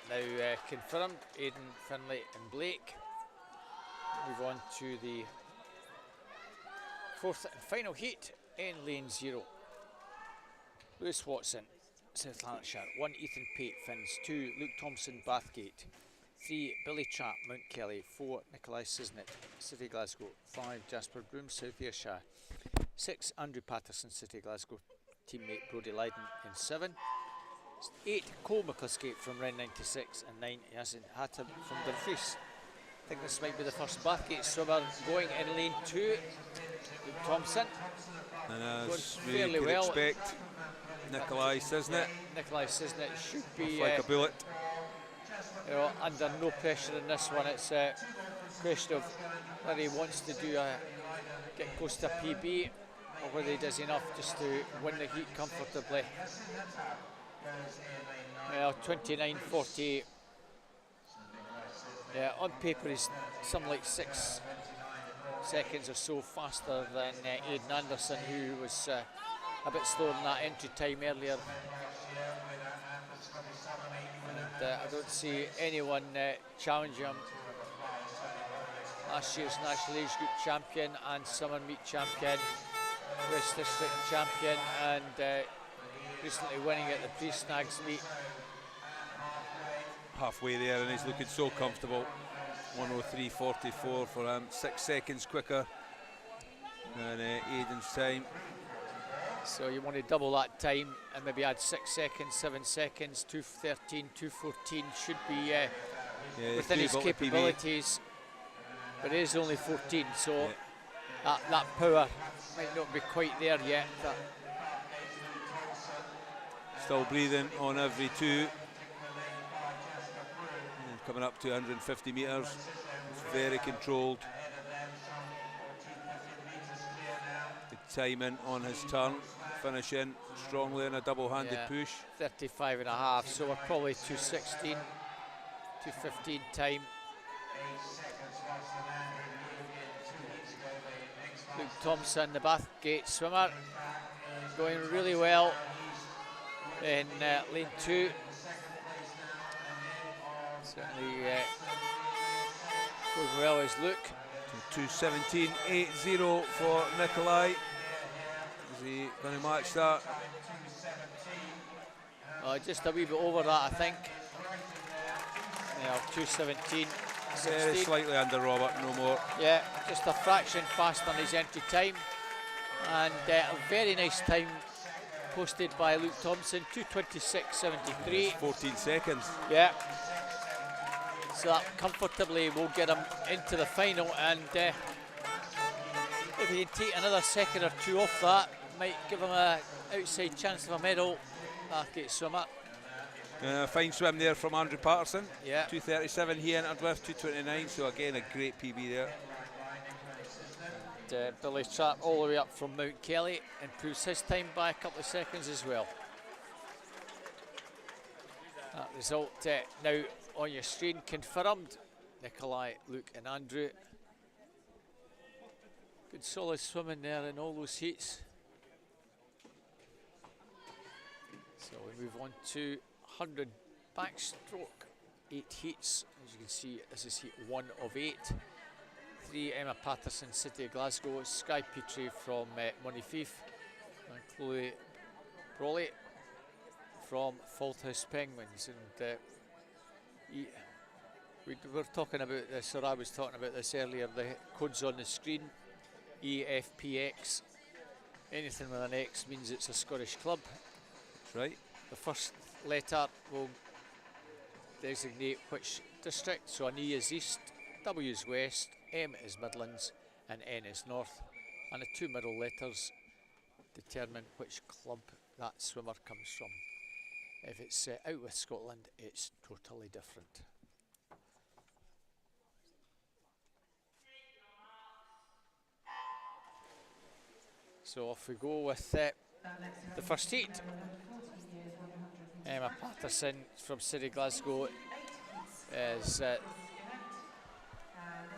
A: Now confirmed, Aidan, Finlay and Blake. Move on to the 4th and final heat in lane 0. Lewis Watson, South Lanarkshire. 1, Ethan Pate, Finns. 2, Luke Thompson, Bathgate. 3, Billy Trapp, Mount Kelly. 4, Nikolai Sisnet, City Glasgow. 5, Jasper Broom, South Ayrshire. 6, Andrew Patterson, City Glasgow. Teammate Brodie Lydon in 7. 8, Cole McCluskey from Ren 96, and 9, Yasin Hattab from Dumfries. I think this might be the first Bathgate swimmer going in lane 2. Luke Thompson.
B: And as we could expect, Nikolai Sisnet.
A: Nikolai Sisnet should be
B: like a bullet.
A: Under no pressure in this one. It's a question of whether he wants to do get close to a PB, or whether he does enough just to win the heat comfortably. Well, 29.48 Yeah, on paper he's something like 6 seconds or so faster than Aidan Anderson, who was a bit slower than that entry time earlier. And I don't see anyone challenging him. Last year's National Age Group champion and Summer Meet champion, West District champion, and recently winning at the Pre-Snags meet.
B: Halfway there, and he's looking so comfortable. 1:03.44 for him, 6 seconds quicker than Aidan's time.
A: So you want to double that time and maybe add 6 seconds, 7 seconds. 2:13, 2:14 should be within his capabilities. But it is only 14, so that power might not be quite there yet.
B: Still breathing on every 2. And coming up to 150 metres. It's very controlled. The timing on his turn, finishing strongly in a double-handed push.
A: 35.5, so we're probably 2:16, 2:15 time. Luke Thompson, the Bathgate swimmer, going really well in lane 2. Certainly going well as Luke.
B: 2:17.80 for Nikolai. Is he going to match that?
A: Just a wee bit over that, I think. Yeah, 2:17.
B: Very slightly under Robert, no more.
A: Yeah, just a fraction faster on his entry time. And a very nice time posted by Luke Thompson, 2:26.73.
B: 14 seconds.
A: Yeah. So that comfortably will get him into the final, and if he can take another second or 2 off that, might give him an outside chance of a medal. Bathgate swimmer.
B: Fine swim there from Andrew Patterson.
A: Yeah.
B: 2:37 he entered with, 2:29, so again a great PB there.
A: And, Billy Trapp all the way up from Mount Kelly improves his time by a couple of seconds as well. That result now on your screen confirmed. Nikolai, Luke and Andrew. Good solid swimming there in all those heats. So we move on to 100 backstroke, 8 heats. As you can see, this is heat 1 of 8. 3 Emma Patterson, City of Glasgow, Sky Petrie from Montefief, and Chloe Brawley from Falthouse Penguins. And we were talking about this, or I was talking about this earlier, the codes on the screen, EFPX. Anything with an X means it's a Scottish club.
B: That's right.
A: The first letter will designate which district, so an E is East, W is West, M is Midlands and N is North, and the 2 middle letters determine which club that swimmer comes from. If it's out with Scotland, it's totally different. So off we go with the first heat. Emma Patterson from City Glasgow is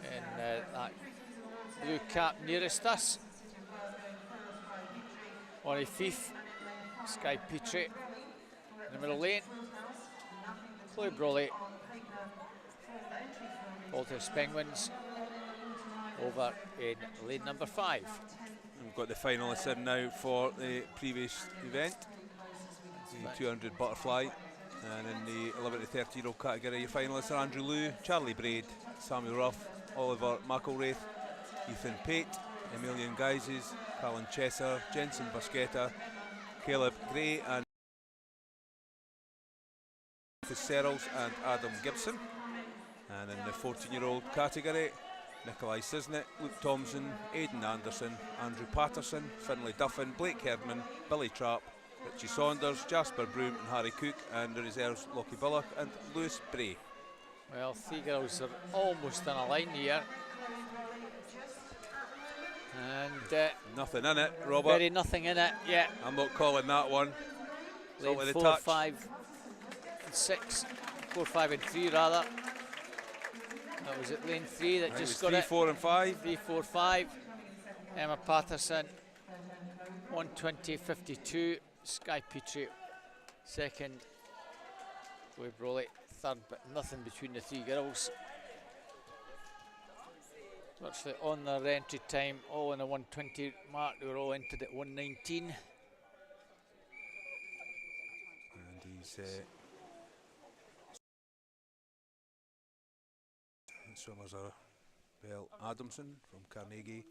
A: in that blue cap nearest us. Montefief, Sky Petrie in the middle lane. Chloe Brawley, Falthouse Penguins over in lane number 5.
B: We've got the finalists in now for the previous event. The 200 butterfly, and in the 11 to 13-year-old category, your finalists are Andrew Lew, Charlie Braid, Samuel Ruff, Oliver McElwraith, Ethan Pate, Emilian Guises, Callan Chesser, Jensen Busqueta, Caleb Gray, and Searles and Adam Gibson. And in the 14-year-old category, Nikolai Cisnet, Luke Thompson, Aidan Anderson, Andrew Patterson, Finlay Duffin, Blake Herdman, Billy Trapp, Richie Saunders, Jasper Broom and Harry Cook, and the reserves Lockie Bullock and Lewis Bray.
A: Well, 3 girls are almost on a line here. And
B: nothing in it, Robert.
A: Very nothing in it, yeah.
B: I'm not calling that one.
A: Lane 4, 5 and 6. 4, 5 and 3 rather. That was at lane 3 that just got
B: 3,
A: it.
B: 4 and 5.
A: 3, 4, 5. Emma Patterson, 120.52. Sky Petrie, second. Chloe Broley, third, but nothing between the three girls. Virtually on their entry time, all in the 120 mark. They were all entered at 119.
B: And he's swimmers are Belle Adamson from Carnegie,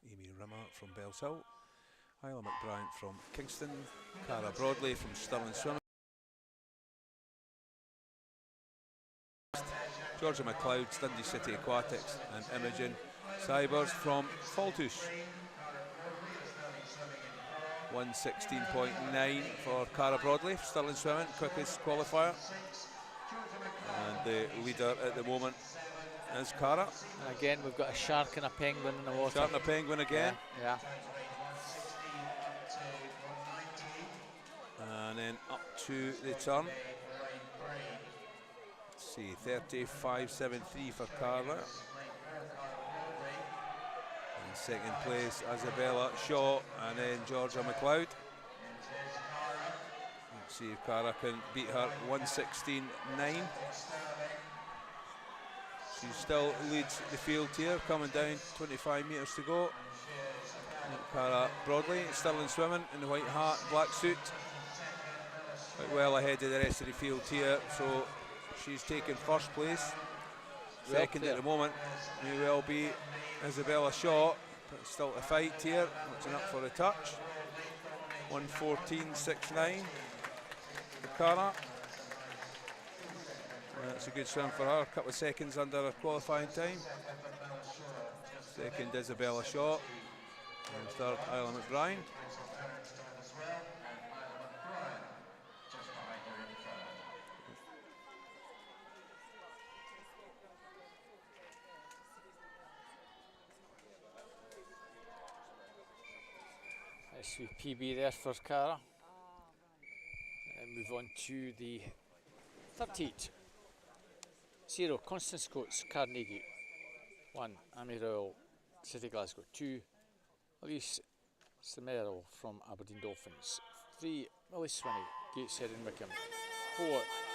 B: Amy Rimmer from Bells Hill, Isla McBride from Kingston, Cara Broadley from Stirling Swimming, Georgia McLeod, Dundee City Aquatics, and Imogen Cybers from Faltus. 116.9 for Cara Broadley, Stirling Swimming, quickest qualifier. And the leader at the moment is Cara.
A: And again, we've got a shark and a penguin in the water.
B: Shark and a penguin again.
A: Yeah.
B: And then up to the turn. Let's see, 35.73 for Cara. In second place, Isabella Shaw, and then Georgia McLeod. Let's see if Cara can beat her 116.9. She still leads the field here, coming down 25 metres to go. Cara Broadley, Stirling Swimming in the white hat, black suit. Quite well ahead of the rest of the field here, so she's taken first place. Second at the moment may well be Isabella Shaw, but still to fight here, watching up for a touch. 1:14.69 for Cara. That's a good swim for her, a couple of seconds under her qualifying time. Second, Isabella Shaw, and third, Isla McBride.
A: Nice PB there for Cara. And move on to the third heat. 0, Constance Coates, Carnegie. 1, Amy Rowell, City Glasgow. 2, Elise Semerel from Aberdeen Dolphins. 3, Millie Swinney, Gateshead and Wickham. 4,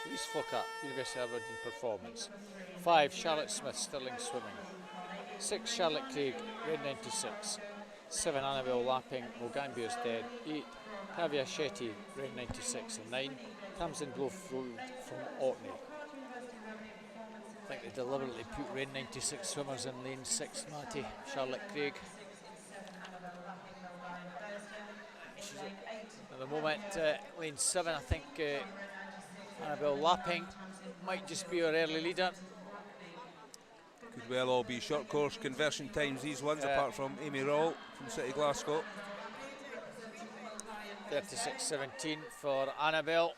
A: Louise Flockhart, University of Aberdeen Performance. 5, Charlotte Smith, Stirling Swimming. 6, Charlotte Craig, Red 96. 7, Annabelle Lapping, Mogambia's Dead. 8, Tavia Shetty, Red 96. And 9, Tamsin Blofield from Orkney. I think they deliberately put Red 96 swimmers in lane 6, Matty. Charlotte Craig. At the moment, lane 7, I think Annabelle Lapping might just be our early leader.
B: Could well all be short course conversion times, these ones, apart from Amy Rowell from City Glasgow.
A: 36.17 for Annabelle.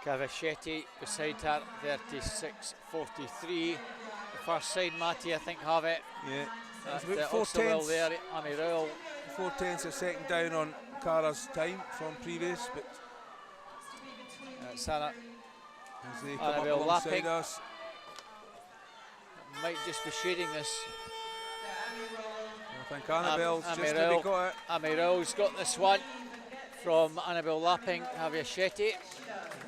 A: Cavachetti beside her, 36.43. The first side, Matty, I think, have it.
B: Yeah, it's about 4
A: also well
B: tenths.
A: there, Amy Rowell.
B: 4 tenths a second down on Cara's time from previous, but
A: Sarah
B: as they come
A: Annabelle
B: up alongside
A: Lapping.
B: us,
A: Might just be shading this.
B: I think Annabelle's just really got it.
A: Amy Rowell's got this one from Annabelle Lapping, Cavachetti.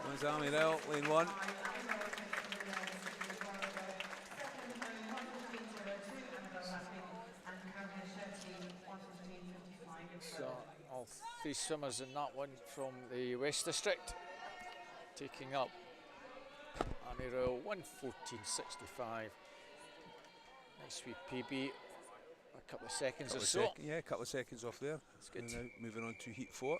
B: There's Amy Rowell, lane 1.
A: So all 3 swimmers in that one from the West District. Taking up Amy Rowell, 1:14.65. Nice sweet PB. A couple of seconds or so.
B: Yeah, a couple of seconds off there.
A: That's good.
B: And now moving on to heat 4.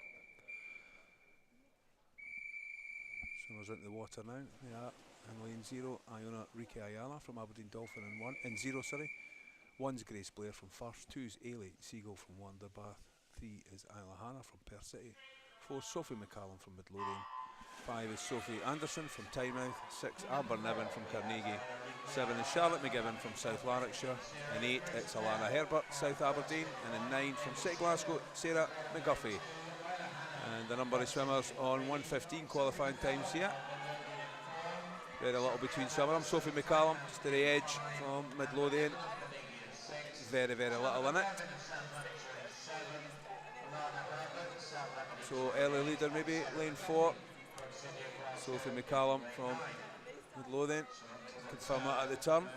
B: Swimmers into the water now. Yeah, in lane 0, Iona Rike Ayala from Aberdeen Dolphin in 0, sorry. 1's Grace Blair from First, 2's Ailey Seagull from Wonderbath, 3 is Isla Hannah from Perth City, 4 Sophie McCallum from Midlothian, 5 is Sophie Anderson from Tynemouth, 6 Amber Niven from Carnegie, 7 is Charlotte McGibbon from South Lanarkshire, and 8 it's Alana Herbert, South Aberdeen, and in 9 from City Glasgow, Sarah McGuffey. And the number of swimmers on 1:15 qualifying times here. Very little between some of them. Sophie McCallum, just to the edge from Midlothian. Very, very little in it. So early leader maybe, lane 4. Sophie McCallum from Midlothian. Confirm that at the turn.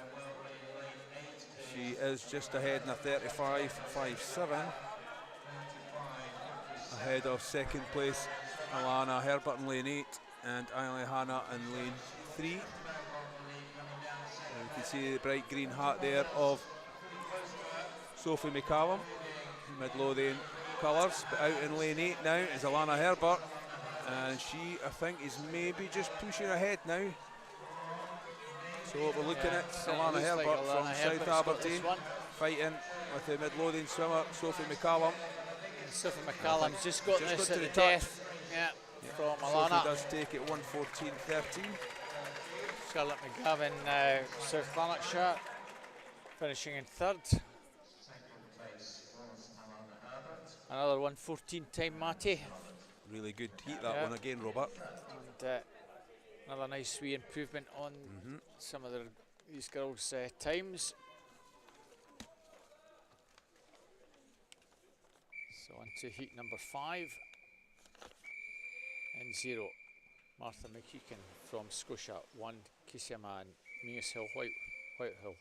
B: She is just ahead in a 35.57. Ahead of second place Alana Herbert in lane 8 and Ailey Hanna in lane 3. And you can see the bright green hat there of Sophie McCallum, Midlothian colours. But out in lane 8 now is Alana Herbert, and she, I think, is maybe just pushing ahead now. So what we're looking at, Alana Herbert
A: like
B: from
A: Herbert's
B: South Aberdeen, fighting with the Midlothian swimmer Sophie McCallum.
A: Sophie McCallum's just got this
B: got
A: at
B: to
A: the
B: the
A: death. Yeah, from Alana.
B: Sophie does take it 1:14.13.
A: Charlotte McGavin, South Lanarkshire, finishing in 3rd. Another 1:14 time, Matty.
B: Really good heat that one again, Robert.
A: And another nice wee improvement on some of these girls' times. So on to heat number 5. And 0, Martha McEakin from Scotia. 1, Casey Mann, Mingus Hill, Whitehill.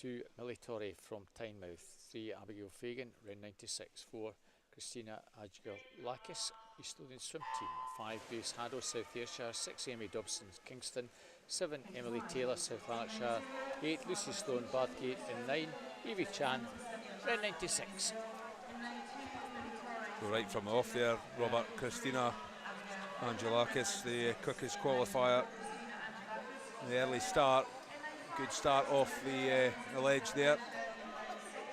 A: 2, Millie Torrey from Tynemouth. 3, Abigail Fagan, round 96. 4, Christina Adger-Lakis, East Lothian Swim Team. 5, Grace Haddo, South Ayrshire. 6, Amy Dobson, Kingston. 7, Emily Taylor, South Lanarkshire. 8, Lucy Stone, Bathgate. And 9, Evie Chan, round 96.
B: So right from the off there, Robert, Christina Angelakis, the quickest qualifier. The early start, good start off the ledge there.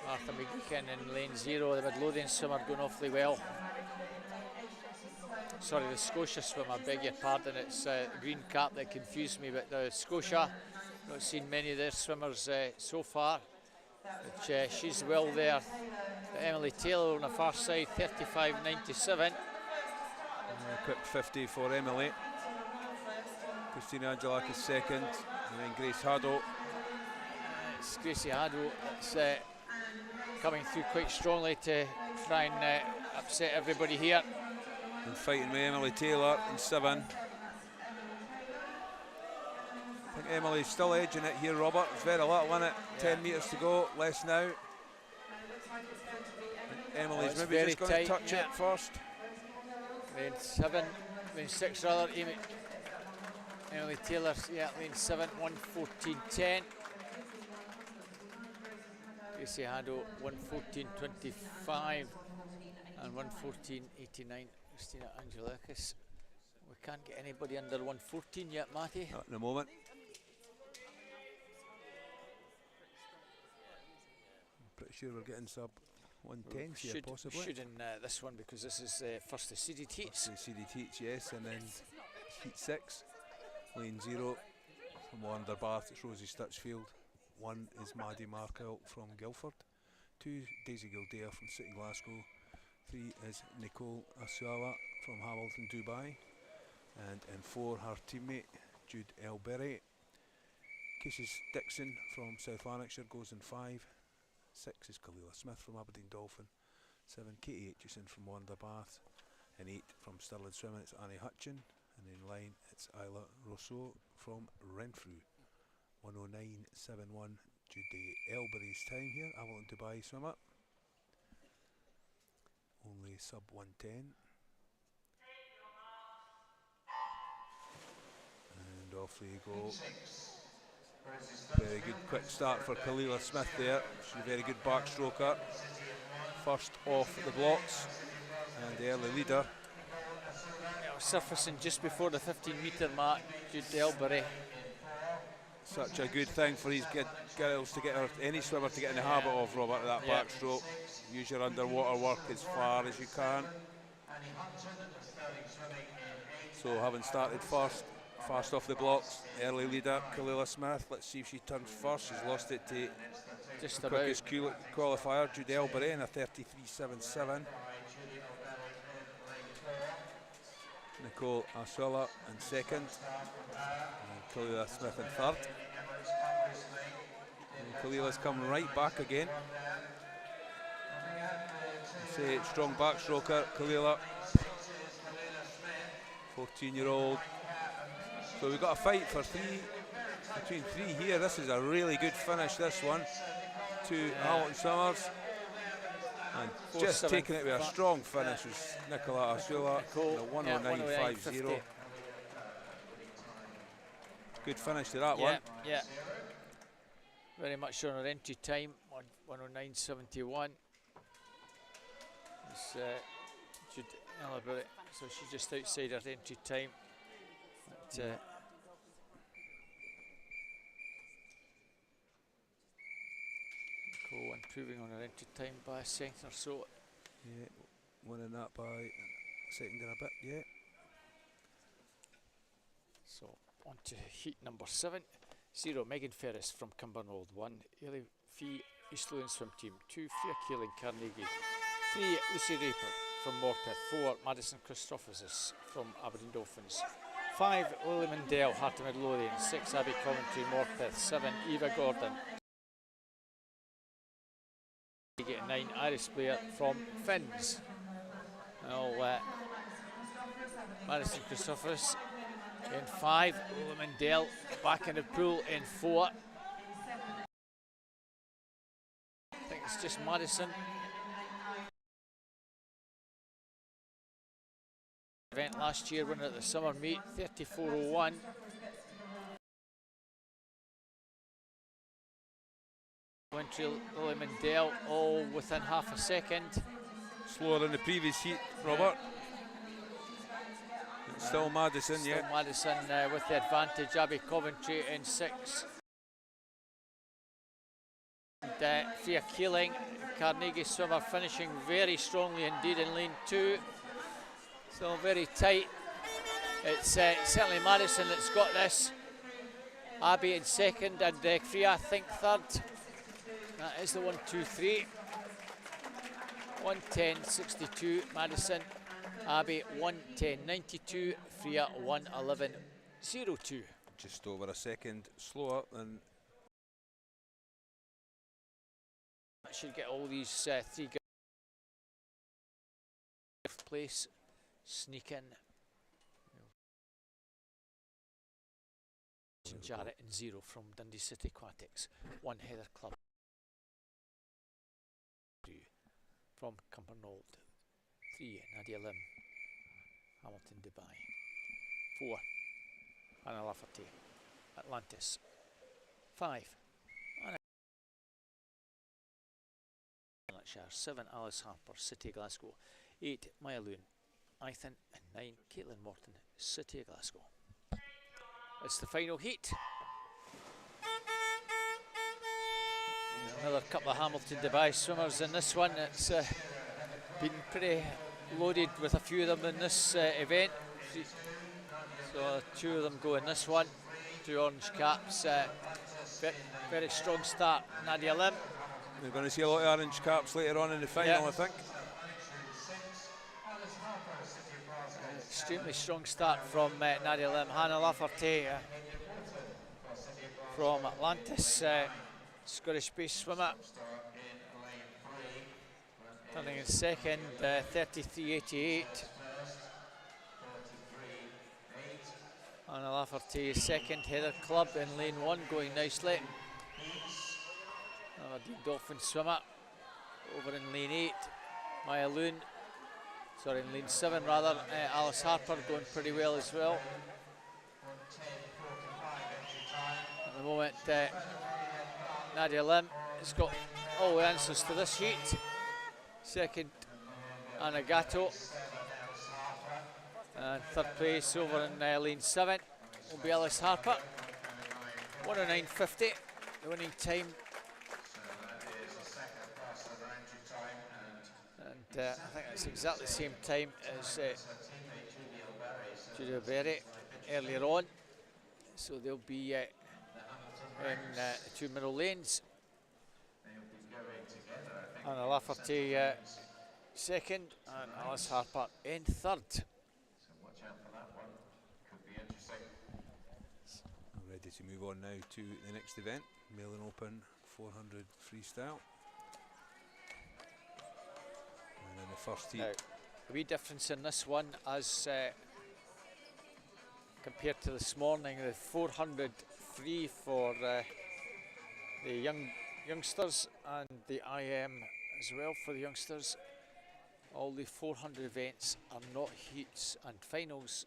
A: Martha McGeekin in lane 0, the Midlothian swimmer going awfully well. Sorry, the Scotia swimmer, beg your pardon, it's green cap that confused me, but the Scotia, not seen many of their swimmers so far, but she's well there. But Emily Taylor on the far side, 35.97.
B: Quick 50 for Emily. Christina Angelakis second, and then Grace Haddo.
A: It's Gracie Haddo that's coming through quite strongly to try and upset everybody here.
B: And fighting with Emily Taylor in 7. I think Emily's still edging it here, Robert. It's very little in it. 10 metres to go, less now. Emily's maybe just going to touch it first.
A: Lane 7, lane 6 rather, Emily Taylor, lane 7, 1:14.10. Gracie Haddo, 1:14.25 and 1:14.89. Christina Angelakis. We can't get anybody under 1:14 yet, Matty.
B: Not in a moment. I'm pretty sure we're getting sub 110 here, possibly.
A: Should in this one, because this is first the seeded heats.
B: First the seeded heats, yes, and then heat 6, lane 0 from Wonderbath, it's Rosie Stitchfield. 1 is Maddie Markell from Guildford. 2, Daisy Gildea from City Glasgow. 3 is Nicole Asuala from Hamilton, Dubai. And in 4, her teammate Jude Elberry. Casey Dixon from South Lanarkshire goes in 5. 6 is Kalila Smith from Aberdeen Dolphin. 7, Katie Aitchison from Wonderbath. And 8 from Stirling Swimming, it's Annie Hutchin. And in line, it's Isla Rousseau from Renfrew. 109.71, Judy Elberry's time here, Avalon Dubai swimmer. Only sub 110. And off they go. Very good quick start for Kalila Smith there. She's a very good backstroker. First off the blocks, and the early leader.
A: Surfacing just before the 15-metre mark, Jude Elberry.
B: Such a good thing for these girls to get any swimmer to get in the habit of, Robert, that backstroke. Use your underwater work as far as you can. So having started first, fast off the blocks, early leader, Kalila Smith. Let's see if she turns first. She's lost it to
A: just
B: the quickest qualifier, Jude Elberry, in a 33.77. Nicole Aswilla in second. And Kalila Smith in third. And Kalila's come right back again. Say strong backstroker, Kalila. 14-year-old. So we've got a fight for between three here. This is a really good finish, this one. To Hamilton Summers. And just taking it with a strong finish was Nicola Aswilla, the 109.50. Good finish to that one.
A: Yeah. Very much on her entry time, 109.71. So she's just outside her entry time. Nicole improving on her entry time by a second or so.
B: Yeah, winning that by a second and a bit, yeah.
A: So on to heat number 7. 0, Megan Ferris from Cumbernauld. 1, Ailey Fee, East Lothian Swim Team. 2, Freya Keeling, Carnegie. 3, Lucy Raper from Morpeth. 4, Madison Christophsis from Aberdeen Dolphins. 5, Lily Mendell, Heart of Midlothian. 6, Abby Coventry, Morpeth. 7, Eva Gordon. 9, Iris Blair from Finns. Now, Madison Christophsis in 5, Lily Mendell back in the pool in 4. I think it's just Madison. Event last year, winner at the summer meet, 34.01. Lily Mendell all within half a second.
B: Slower than the previous heat, Robert. It's still Madison,
A: still Madison with the advantage. Abby Coventry in 6. And Freya Keeling, Carnegie swimmer, finishing very strongly indeed in lane 2. Still very tight. It's certainly Madison that's got this. Abby in 2nd and Freya I think 3rd. That is the 1, 2, 3. 1:10.62 Madison. Abby 1:10.92. Freya 1:11.02.
B: Just over a second slower than.
A: I should get all these 3 guys. Place, sneak in. Jarrett and 0 from Dundee City Aquatics. 1, Heather Club. 2 from Cumbernauld. 3, Nadia Lim, Hamilton Dubai. 4, Anna Lafferty, Atlantis. 5, Anna 7, Alice Harper, City Glasgow. 8, Maya Loon, Ithan. And 9, Caitlin Morton, City of Glasgow. It's the final heat. Another couple of Hamilton Dubai swimmers in this one. It's been pretty loaded with a few of them in this event. So 2 of them go in this one. 2 orange caps. Very strong start. Nadia Lim.
B: We're going to see a lot of orange caps later on in the final, I think.
A: Extremely strong start from Nadia Lim. Hannah Lafferty from Atlantis, Scottish-based swimmer. Turning in 2nd, 33.88. Hannah Lafferty 2nd, Heather Club in lane 1 going nicely. Aberdeen Dolphin swimmer over in lane 8. Maya Loon. Sorry, in lane 7 rather, Alice Harper going pretty well as well. At the moment, Nadia Lim has got all the answers to this heat. 2nd, Anna Gatto. And 3rd place over in lane 7 will be Alice Harper. 109.50, the winning time. And I think that's exactly the same time as Julia Berry earlier on. So they'll be in the 2 middle lanes. Anna Lafferty 2nd and Alice Harper in 3rd.
B: ready to move on now to the next event, Melon Open 400 freestyle. And in the first heat.
A: Now, a wee difference in this one as compared to this morning, the 400 free for the youngsters and the IM as well for the youngsters. All the 400 events are not heats and finals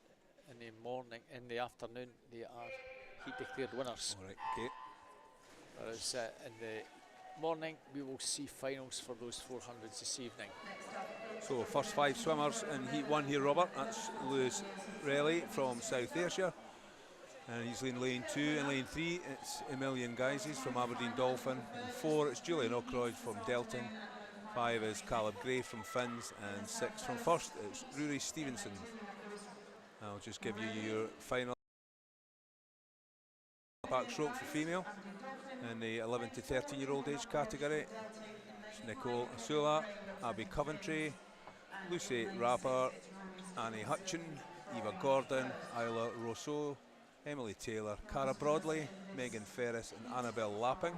A: in the morning. In the afternoon, they are heat declared winners.
B: All right, okay.
A: Whereas in the morning, we will see finals for those 400s this evening.
B: So first 5 swimmers in heat 1 here, Robert. That's Lewis Relly from South Ayrshire. And he's in lane 2. In lane 3, it's Emilian Geises from Aberdeen Dolphin. In 4, it's Julian Ockroyd from Delton. 5 is Caleb Gray from Finns. And 6 from first, it's Rory Stevenson. I'll just give you your final back stroke for female. In the 11 to 13-year-old age category, it's Nicole Asula, Abby Coventry, Lucy Rapper, Annie Hutchin, Eva Gordon, Isla Rousseau, Emily Taylor, Cara Broadley, Megan Ferris and Annabelle Lapping,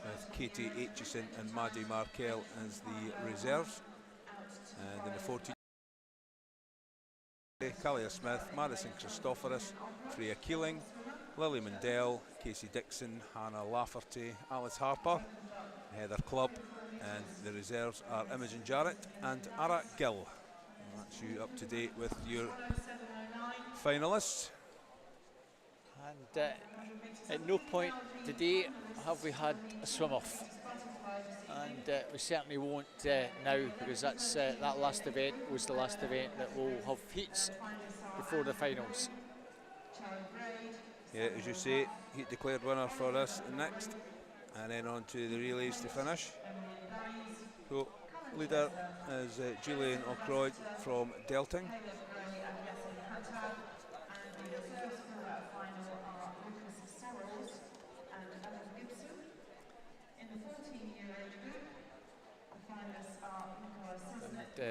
B: with Katie Aitchison and Maddie Markell as the reserves. And in the 14, Kalia Smith, Madison Christophorus, Freya Keeling, Lily Mundell, Casey Dixon, Hannah Lafferty, Alice Harper, Heather Clubb, and the reserves are Imogen Jarrett and Ara Gill. And that's you up to date with your finalists.
A: And at no point today have we had a swim off, and we certainly won't now, because that's that last event was the last event that will have heats before the finals.
B: Yeah, as you say, heat declared winner for us next, and then on to the relays to finish. So leader is Julian Ockroyd from Delting.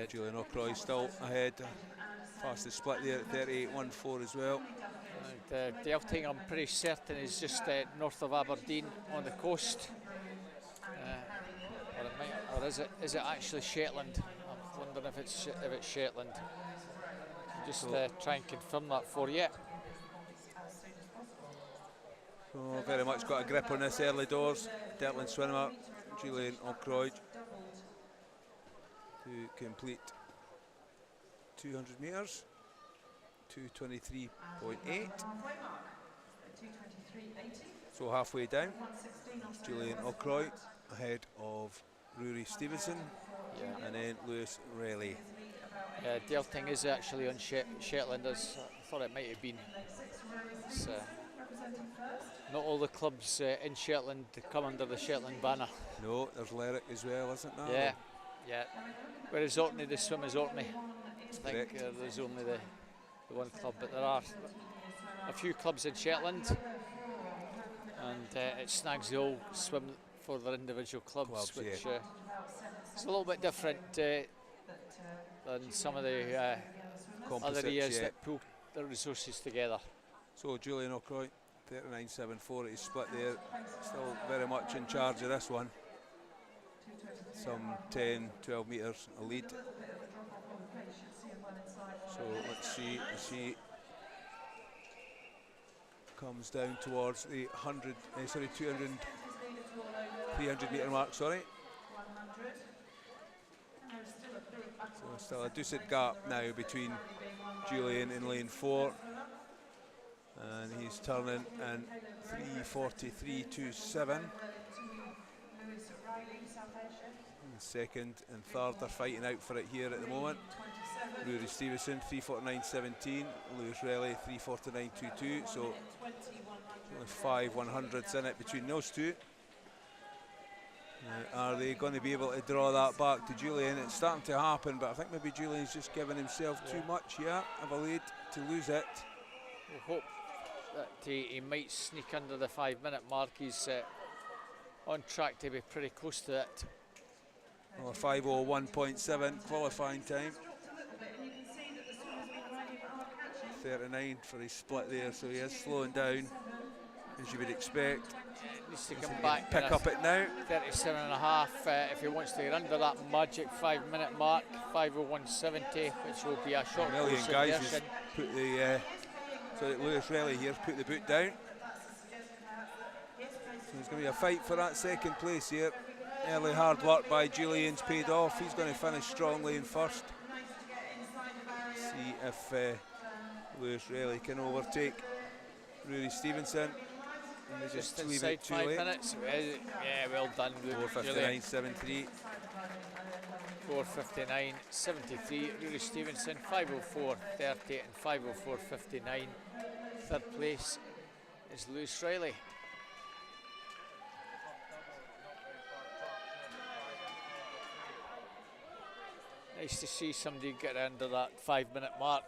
B: Julian Ockroyd still ahead, fastest split there at 38.14 as well.
A: And Delting, I'm pretty certain, is just north of Aberdeen on the coast. Or is it actually Shetland? I'm wondering if it's Shetland. Just try and confirm that for you.
B: So very much got a grip on this early doors. Delton swimmer Julian Ockroyd to complete 200 metres, 2:23.8. So halfway down, Julian Ockroyd ahead of Rory Stevenson, and then Lewis Relly.
A: Delting is actually on Shetlanders. I thought it might have been. It's, not all the clubs in Shetland come under the Shetland banner.
B: No, there's Lerwick as well, isn't there?
A: Yeah, yeah. Whereas Orkney, the swim is Orkney. I think there's only the one club, but there are a few clubs in Shetland, and it snags the all swim for their individual clubs, which is a little bit different than some of the other years that pull their resources together.
B: So Julian Ockroyd, 39.74 at his split there, still very much in charge of this one. Some 10-12 metres a lead. So let's see as he comes down towards the 300 metre mark, sorry. So still a decent gap now between Julian in lane 4. And he's turning in 3:43.27. Second and third are fighting out for it here at the moment. Rory Stevenson 3:49.17, Lewis Relly 3:49.22. So only 5 100s in it between those two. Are they going to be able to draw that back to Julian? It's starting to happen, but I think maybe Julian's just giving himself too much of a lead to lose it.
A: We'll hope that he might sneak under the 5-minute mark. He's on track to be pretty close to it.
B: Well, 5:01.7 qualifying time. 39 for his split there, so he is slowing down. as you would expect.
A: Needs to come back.
B: Pick up it now.
A: 37.5 if he wants to get under that magic 5-minute mark. 5:01.70, which will be a short
B: A million
A: course
B: guys
A: inversion.
B: has put the so that Lewis Relly here's put the boot down. So there's going to be a fight for that second place here. Early hard work by Julian's paid off. He's going to finish strongly in first. See if Lewis Relly can overtake Rory Stevenson.
A: Just
B: leave
A: inside
B: it too
A: 5
B: late.
A: minutes. Yeah, well done.
B: 4:59.73.
A: 4:59.73. Rory Stevenson 5:04.30 and 5:04.59. Third place is Lewis Riley. Nice to see somebody get under that 5-minute mark.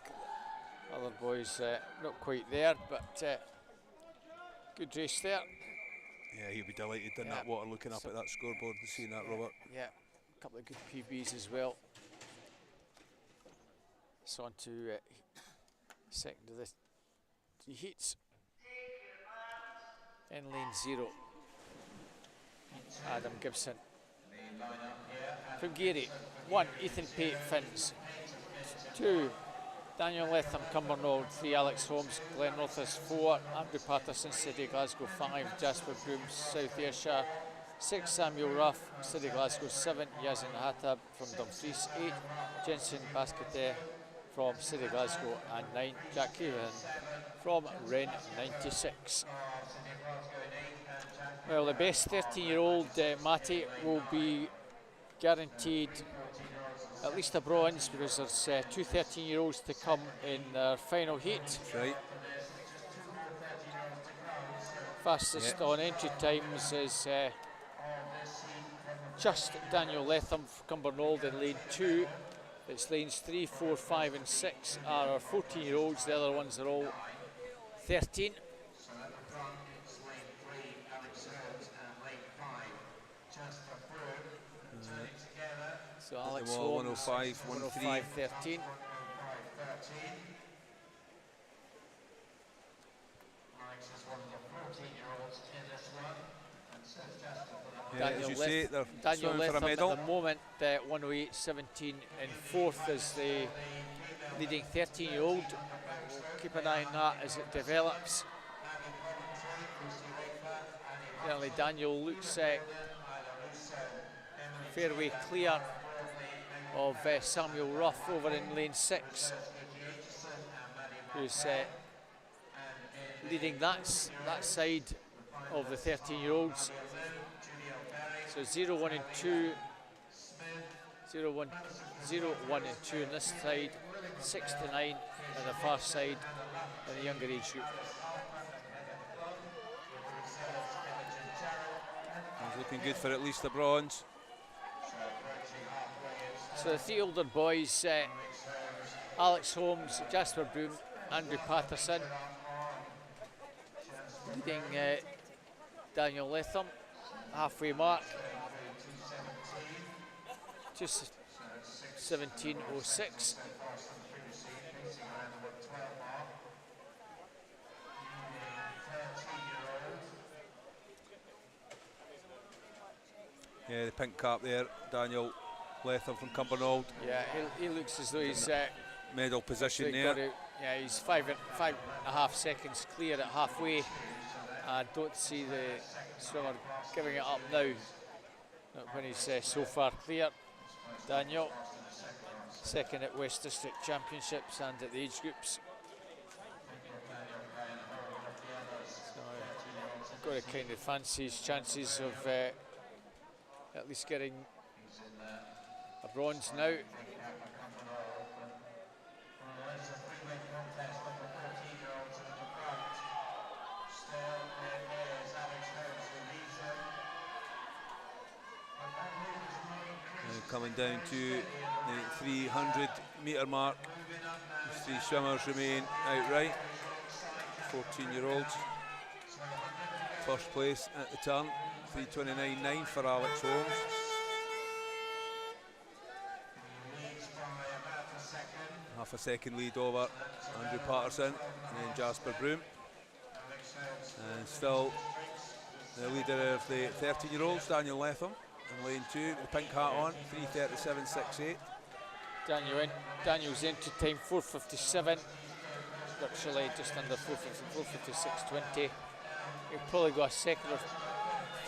A: Other boys not quite there, but good race there.
B: Yeah, he'll be delighted in that water looking up at that scoreboard and seeing that, Robert.
A: Yeah, a couple of good PBs as well. So on to second of the three heats. In lane 0, Adam Gibson. From Geary, 1, Ethan Pate Finns. 2, Daniel Letham Cumbernauld. 3, Alex Holmes Glen Rothas. 4, Andrew Patterson City Glasgow. 5, Jasper Broom South Ayrshire. 6, Samuel Ruff City Glasgow. 7, Yazin Hatab from Dumfries. 8, Jensen Basquete from City Glasgow. And 9, Jack Keehan from Ren 96. Well, the best 13-year-old Matty will be guaranteed at least a bronze, because there's 2 13-year-olds to come in their final heat.
B: That's right.
A: Fastest on entry times is just Daniel Letham from Cumbernauld in lane 2. It's lanes 3, 4, 5 and 6 are our 14-year-olds. The other ones are all 13. So Alex Holmes, 105.13.
B: As you say, they're
A: Daniel
B: swimming for a
A: Letham
B: medal.
A: at the moment, 108.17 in fourth is the leading 13-year-old. We'll keep an eye on that as it develops. Certainly Daniel looks fairway clear of Samuel Ruff over in lane 6, who's leading that side of the 13-year-olds. So 0, 1 and 2, 0, 1 and 2 on this side, 6 to 9 on the far side in the younger age group.
B: He's looking good for at least a bronze.
A: So the 3 older boys, Alex Holmes, Jasper Broom, Andrew Patterson, leading Daniel Letham, halfway mark, just 17.06.
B: Yeah, the pink cap there, Daniel Letham from Cumbernauld.
A: Yeah, he looks as though he's
B: medal position there.
A: Yeah, he's 5.5 seconds clear at halfway. I don't see the swimmer giving it up now. Not when he's so far clear. Daniel, second at West District Championships and at the age groups. So I've got to kind of fancy his chances of at least getting a bronze now.
B: Coming down to the 300-metre mark. These 3 swimmers remain outright. 14-year-olds. First place at the turn, 3:29.9 for Alex Holmes. Half a second lead over Andrew Patterson and then Jasper Broom. And still the leader of the 13-year-olds, Daniel Letham, in lane 2, with the pink hat on, 3:37.68.
A: Daniel's entry time 4:57, virtually just under 4:50, 4:56.20. He'll probably go a second or a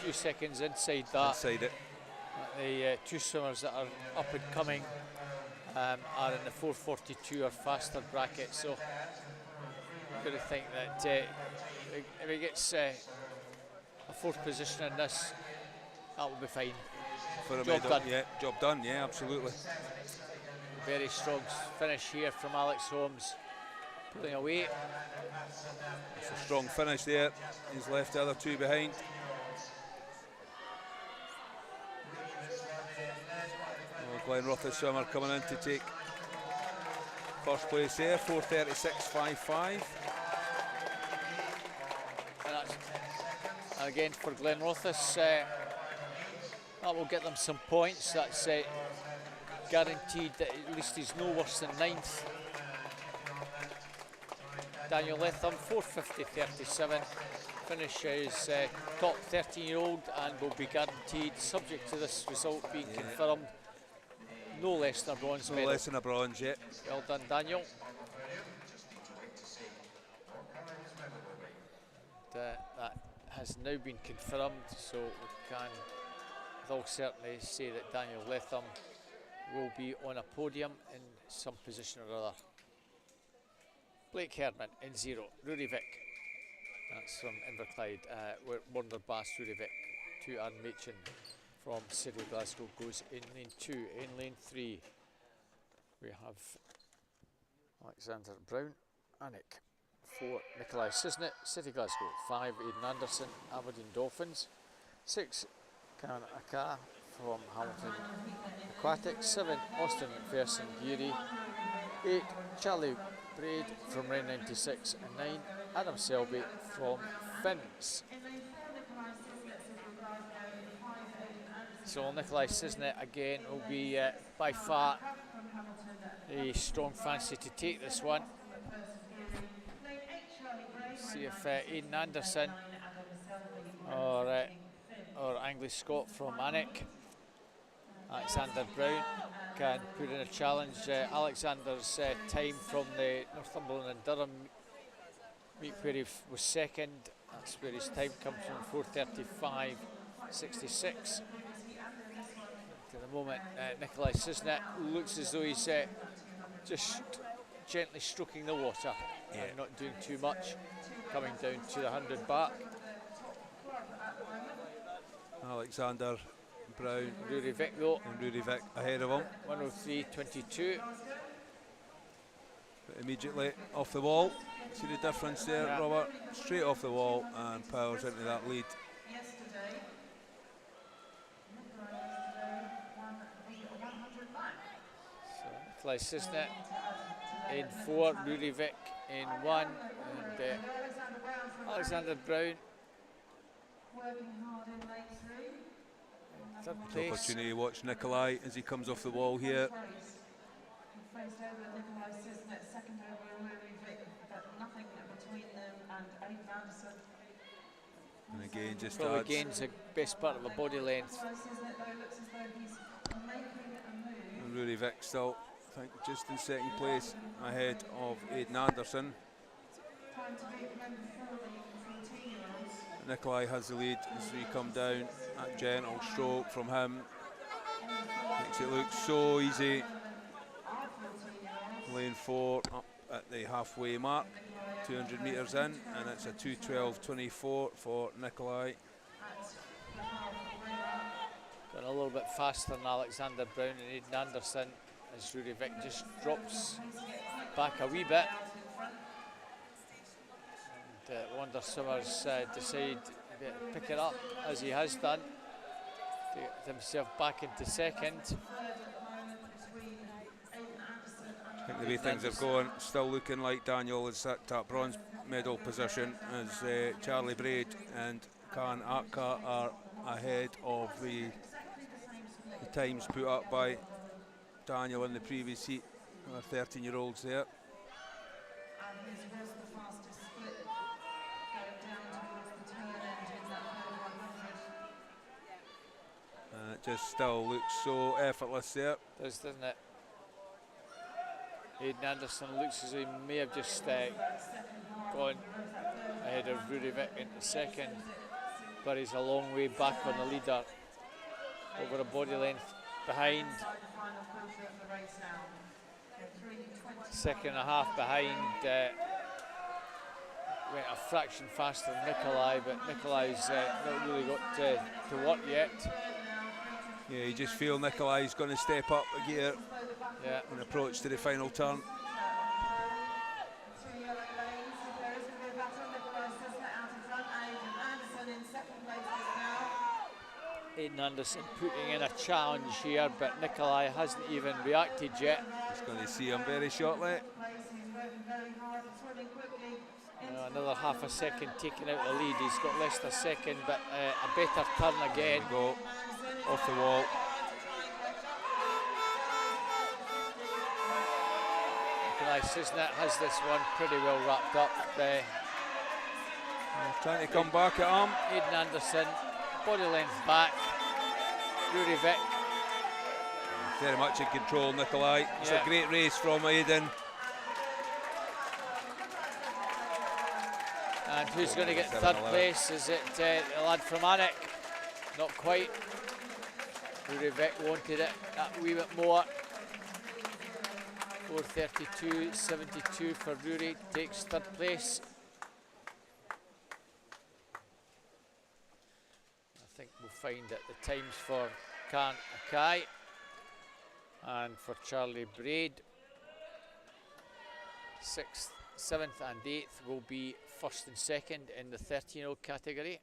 A: few seconds inside that.
B: Inside it.
A: The two swimmers that are up and coming are in the 4:42 or faster bracket, so I've got to think that if he gets a 4th position in this, that will be fine.
B: For a
A: Job
B: medal,
A: done.
B: yeah, job done, yeah, absolutely.
A: Very strong finish here from Alex Holmes, pulling away.
B: It's a strong finish there. He's left the other two behind. Glenrothes swimmer coming in to take first place there, 4:36.55.
A: And again for Glenrothes, that will get them some points. That's guaranteed that at least he's no worse than 9th. Daniel Letham, 4:50.37. Finishes top 13-year-old and will be guaranteed, subject to this result being confirmed, no less than a bronze medal.
B: No less than a bronze, yeah.
A: Well done, Daniel. That has now been confirmed, so we can with all certainty say that Daniel Letham will be on a podium in some position or other. Blake Herdman in 0. Rory Vick, that's from Inverclyde. Warner Bass, Rory Vick. 2 Aaron Machin from City of Glasgow goes in lane 2. In lane 3 we have Alexander Brown, Anik. 4 Nikolai Cisnet, City Glasgow. 5 Aidan Anderson, Aberdeen Dolphins. 6 Can Aka from Hamilton Aquatic. 7 Austin McPherson, Geary. 8 Charlie Braid from Ren 96. And 9 Adam Selby from Finns. So Nikolai Cisnet again will be by far a strong fancy to take this one. See if Aidan Anderson or Angley Scott from Anik, Alexander Brown, can put in a challenge. Alexander's time from the Northumberland and Durham meet where he was second, that's where his time comes from, 4:35.66. At the moment, Nikolai Cisnet looks as though he's just gently stroking the water, and not doing too much, coming down to the 100 back.
B: Alexander Brown,
A: Rory Vick though,
B: and Rory Vick ahead of him.
A: 1:03.22.
B: But immediately off the wall, see the difference there, Robert? Straight off the wall and powers into that lead.
A: So Nikolai Cisnet in 4, Rory Vick in 1, and Alexander Brown third place.
B: Opportunity to watch Nikolai as he comes off the wall here. And again, just
A: probably
B: adds.
A: gains the best part of a body length.
B: And Rory Vick still, I think, just in second place ahead of Aidan Anderson. Nikolai has the lead as we come down. That gentle stroke from him makes it look so easy. Lane 4 up at the halfway mark, 200 metres in, and it's a 2:12.24 for Nikolai.
A: Going a little bit faster than Alexander Brown and Aidan Anderson as Rory Vick just drops back a wee bit. And Wonder Swimmers decide to pick it up as he has done to get himself back into second.
B: I think the way things are going, still looking like Daniel is at that bronze medal position as Charlie Braid and Can Atka are ahead of the times put up by Daniel in the previous heat. Our 13-year-olds there. just still looks so effortless there.
A: Does, doesn't it? Aidan Anderson looks as though he may have just gone ahead of Rudy Vick into second, but he's a long way back on the leader, over a body length behind. Second and a half behind, went a fraction faster than Nikolai, but Nikolai's not really got to work yet.
B: Yeah, you just feel Nikolai's going to step up a gear and approach to the final turn.
A: Aidan Anderson putting in a challenge here, but Nikolai hasn't even reacted yet.
B: Just going to see him very shortly.
A: Another half a second taking out the lead. He's got less than a second, but a better turn again.
B: There we go, off the wall.
A: Nikolai Cisnet has this one pretty well wrapped up.
B: Trying to come back at him.
A: Aidan Anderson, body length back. Rudy Vick.
B: Very much in control, Nikolai. It's a great race from Aidan.
A: And who's going to get third place? Is it the lad from Anik? Not quite. Rudy Vick wanted it that wee bit more. 4:32.72 for Rudy, takes third place. I think we'll find that the times for Can Akai and for Charlie Braid, 6th, 7th and 8th will be first and second in the 13-year-old category.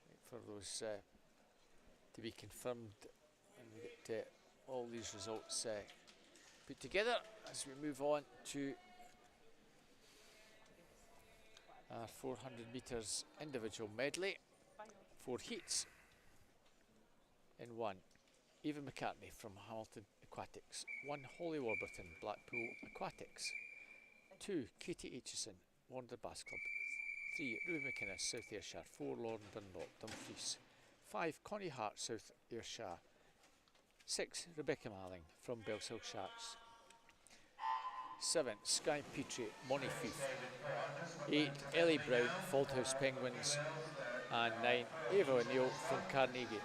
A: Wait for those to be confirmed and we get all these results put together as we move on to our 400 metres individual medley. 4 heats in 1. Eva McCartney from Hamilton Aquatics. 1. Holly Warburton, Blackpool Aquatics. 2. Katie Aitchison, Warner Bass Club. 3. Ruby McInnes, South Ayrshire. 4. Lauren Dunlop, Dumfries. 5. Connie Hart, South Ayrshire. 6. Rebecca Malling from Bellshill Sharks. 7. Sky Petrie, Monifief. 8. Ellie Brown, Faldhouse Penguins. And 9. Ava O'Neill from Carnegie.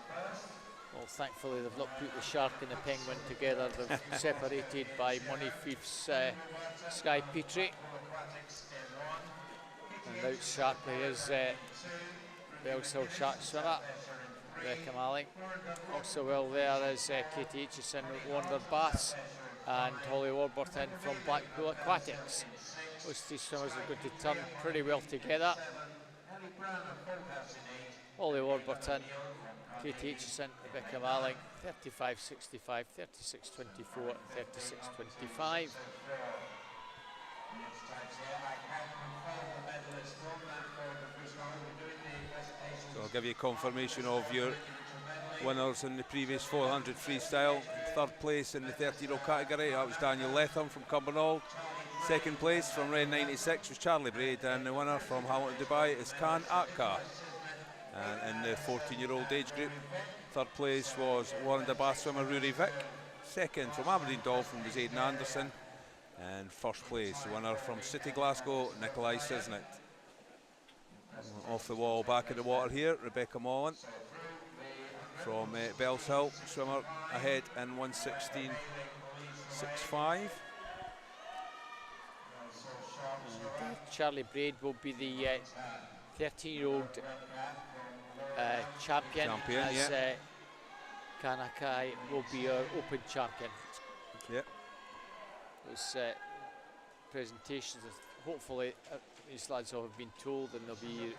A: Well, thankfully they've not put the shark and the penguin together. They've separated by Monifief's Sky Petrie. And out sharply is Bellshill Shark swimmer Rebecca Malling. Also well there is Katie Aitchison, Warner Bass, and Holly Warburton from Blackpool Aquatics. Those 3 swimmers are going to turn pretty well together. Holly Warburton, Katie Aitchison, Rebecca Malling, 35.65, 36.24, 36.25.
B: So I'll give you confirmation of your winners in the previous 400 freestyle. Third place in the 30-year-old category, that was Daniel Letham from Cumbernauld. Second place from Ren 96 was Charlie Braid, and the winner from Hamilton Dubai is Can Akka. And in the 14-year-old age group, third place was Warren Bass swimmer Rudy Vick. Second from Aberdeen Dolphin was Aidan Anderson. And first place, the winner from City Glasgow, Nikolai Cisnet. Off the wall, back in the water here, Rebecca Mullen from Bellshill, swimmer ahead in 1:16.65.
A: Charlie Braid will be the 13-year-old champion as Kanakai will be our open champion.
B: Yep.
A: Those presentations, hopefully these lads all have been told, and they'll be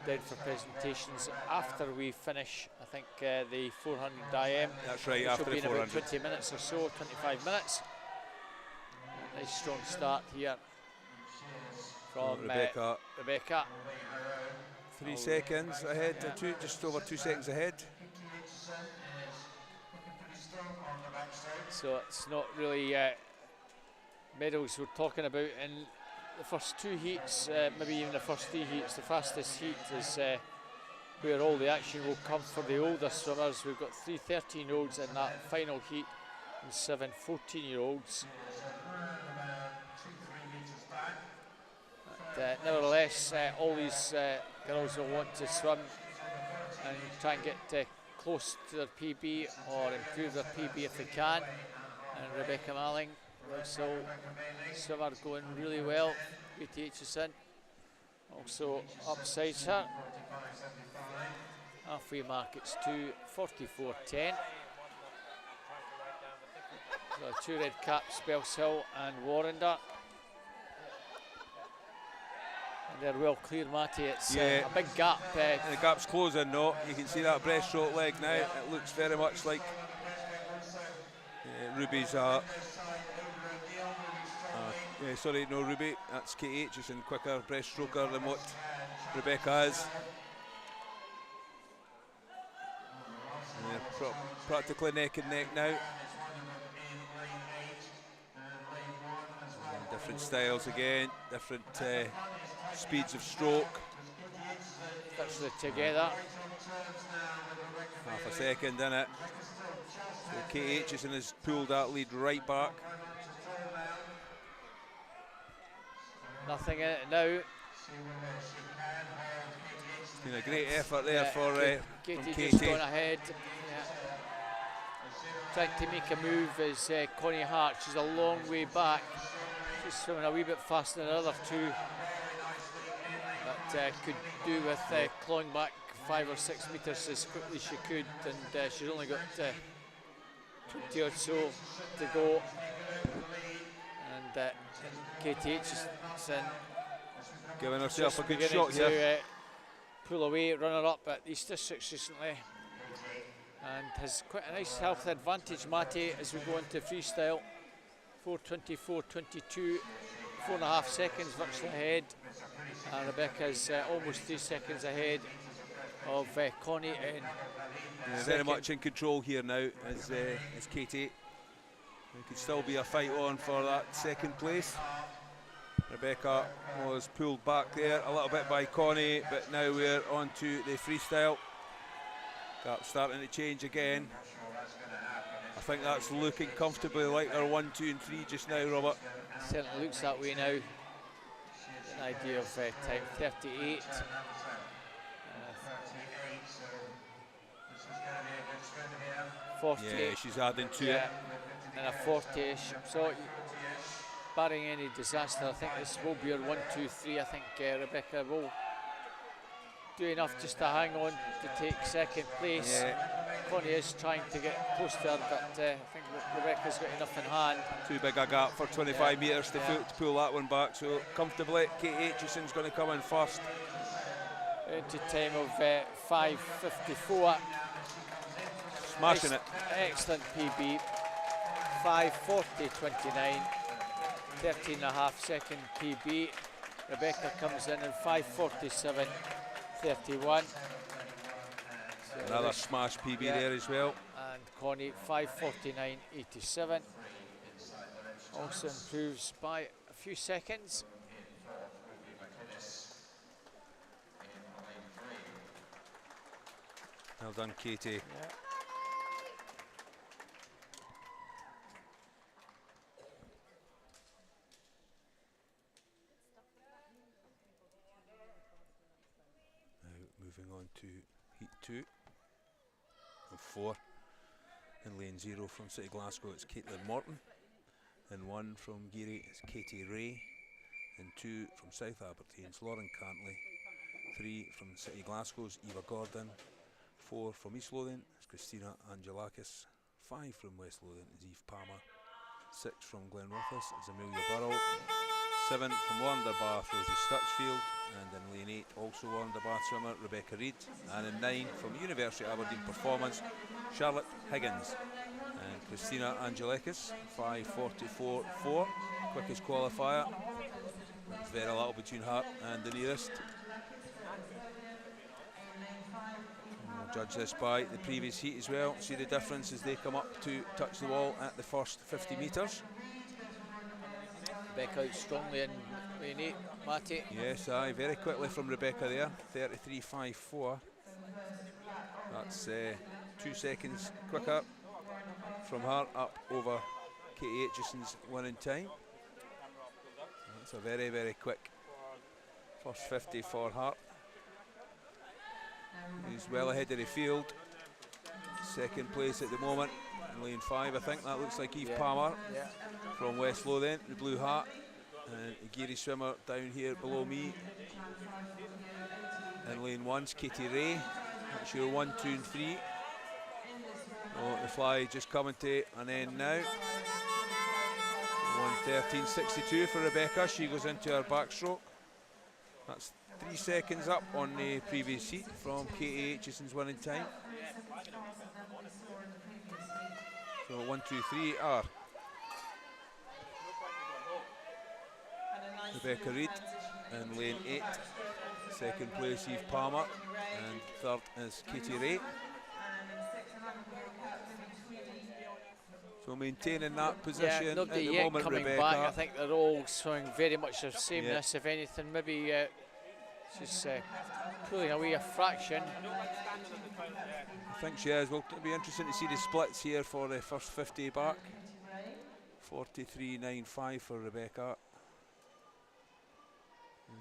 A: down for presentations after we finish, I think, the 400 IM.
B: That's right, after the 400.
A: About 20 minutes or so, 25 minutes. Nice strong start here from Rebecca.
B: 3 seconds ahead, just over 2 seconds ahead.
A: So it's not really medals we're talking about in the first two heats, maybe even the first three heats. The fastest heat is where all the action will come for the older swimmers. We've got 3 13-year-olds in that final heat and 7 14-year-olds. Nevertheless, all these girls will want to swim and try and get close to their PB or improve their PB if they can. And Rebecca Malling, also swimmer, going really well. Katie Aitchison also upsides her. Halfway mark, it's 2:44.10. So 2 red caps, Bellshill and Warrender. And they're well clear, Matty. It's a big gap.
B: And the gap's closing now. You can see that breaststroke leg now. It looks very much like Ruby's. Sorry, no Ruby. That's Katie Aitchison, quicker breaststroker than what Rebecca is. Practically neck and neck now. Different styles again, different speeds of stroke.
A: Virtually together.
B: Half a second in it. So Katie Aitchison has pulled that lead right back.
A: Nothing in it now.
B: It's been a great effort there for
A: Katie. Just gone ahead. Trying to make a move is Connie Hart. She's a long way back. She's swimming a wee bit faster than the other two. But could do with clawing back 5 or 6 metres as quickly as she could. And she's only got 20 or so to go. And Katie Aitchison
B: giving herself a good
A: shot
B: shot here.
A: Pull away, runner up at these districts recently, and has quite a nice health advantage, Matty, as we go into freestyle. 4:24.22, 4.5 seconds virtually ahead, and Rebecca's almost 3 seconds ahead of Connie in
B: very much in control here now as Katie. There could still be a fight on for that second place. Rebecca was pulled back there a little bit by Connie, but now we're on to the freestyle. Gap starting to change again. I think that's looking comfortably like our 1, 2 and 3 just now, Robert.
A: Certainly looks that way now. An idea of time 38. 48.
B: Yeah, she's adding to it.
A: And a 40-ish. So, barring any disaster, I think this will be our 1, 2, 3. I think Rebecca will do enough just to hang on to take second place.
B: Yeah.
A: Connie is trying to get close to her, but I think Rebecca's got enough in hand.
B: Too big a gap for 25 metres to pull that one back, so comfortably Katie Aitchison's going to come in first.
A: Into time of 5:54.
B: Smashing it.
A: Excellent PB. 5:40.29. 13.5 second PB. Rebecca comes in 5:47.31. So
B: another smash PB there as well.
A: And Connie 5:49.87. Also improves by a few seconds.
B: Well done, Katie.
A: Yeah.
B: Now moving on to heat 2 and 4. In lane 0 from City Glasgow, it's Caitlin Morton. In 1 from Geary, it's Katie Ray. In 2 from South Aberdeen, it's Lauren Cantley. 3 from City Glasgow's Eva Gordon. 4 from East Lothian, it's Christina Angelakis. 5 from West Lothian is Eve Palmer. 6 from Glenrothes is Amelia Burrell. 7 from Warrenderbath, Rosie Stutchfield. And in lane 8, also Warrenderbath swimmer Rebecca Reid. And in 9 from University of Aberdeen Performance, Charlotte Higgins. And Christina Angelakis, 5:44.4, quickest qualifier. There's very little between her and the nearest. Judge this by the previous heat as well. See the difference as they come up to touch the wall at the first 50 metres.
A: Back out strongly in lane 8, Matty.
B: Yes, aye, very quickly from Rebecca there, 33.54. That's 2 seconds quicker from her up over Katie Aitchison's winning time. That's a very, very quick first 50 for her. He's well ahead of the field. Second place at the moment in lane 5, I think. That looks like Eve Palmer from West Lothian, the blue hat. And the geary swimmer down here below me. In lane 1's Katie Ray. That's your 1, 2 and 3. Oh, the fly just coming to an end now. 1:13.62 for Rebecca. She goes into her backstroke. That's 3 seconds up on the previous heat from Katie Aitchison's winning time. So 1, 2, 3 are Rebecca Reid in lane 8. Second place Eve Palmer, and third is Katie Ray. So maintaining that position at
A: nobody
B: the
A: yet
B: moment,
A: coming
B: Rebecca.
A: back. I think they're all showing very much the sameness. If anything, maybe she's pulling away a fraction.
B: I think she is. Well, it'll be interesting to see the splits here for the first 50 back. 43.95 for Rebecca.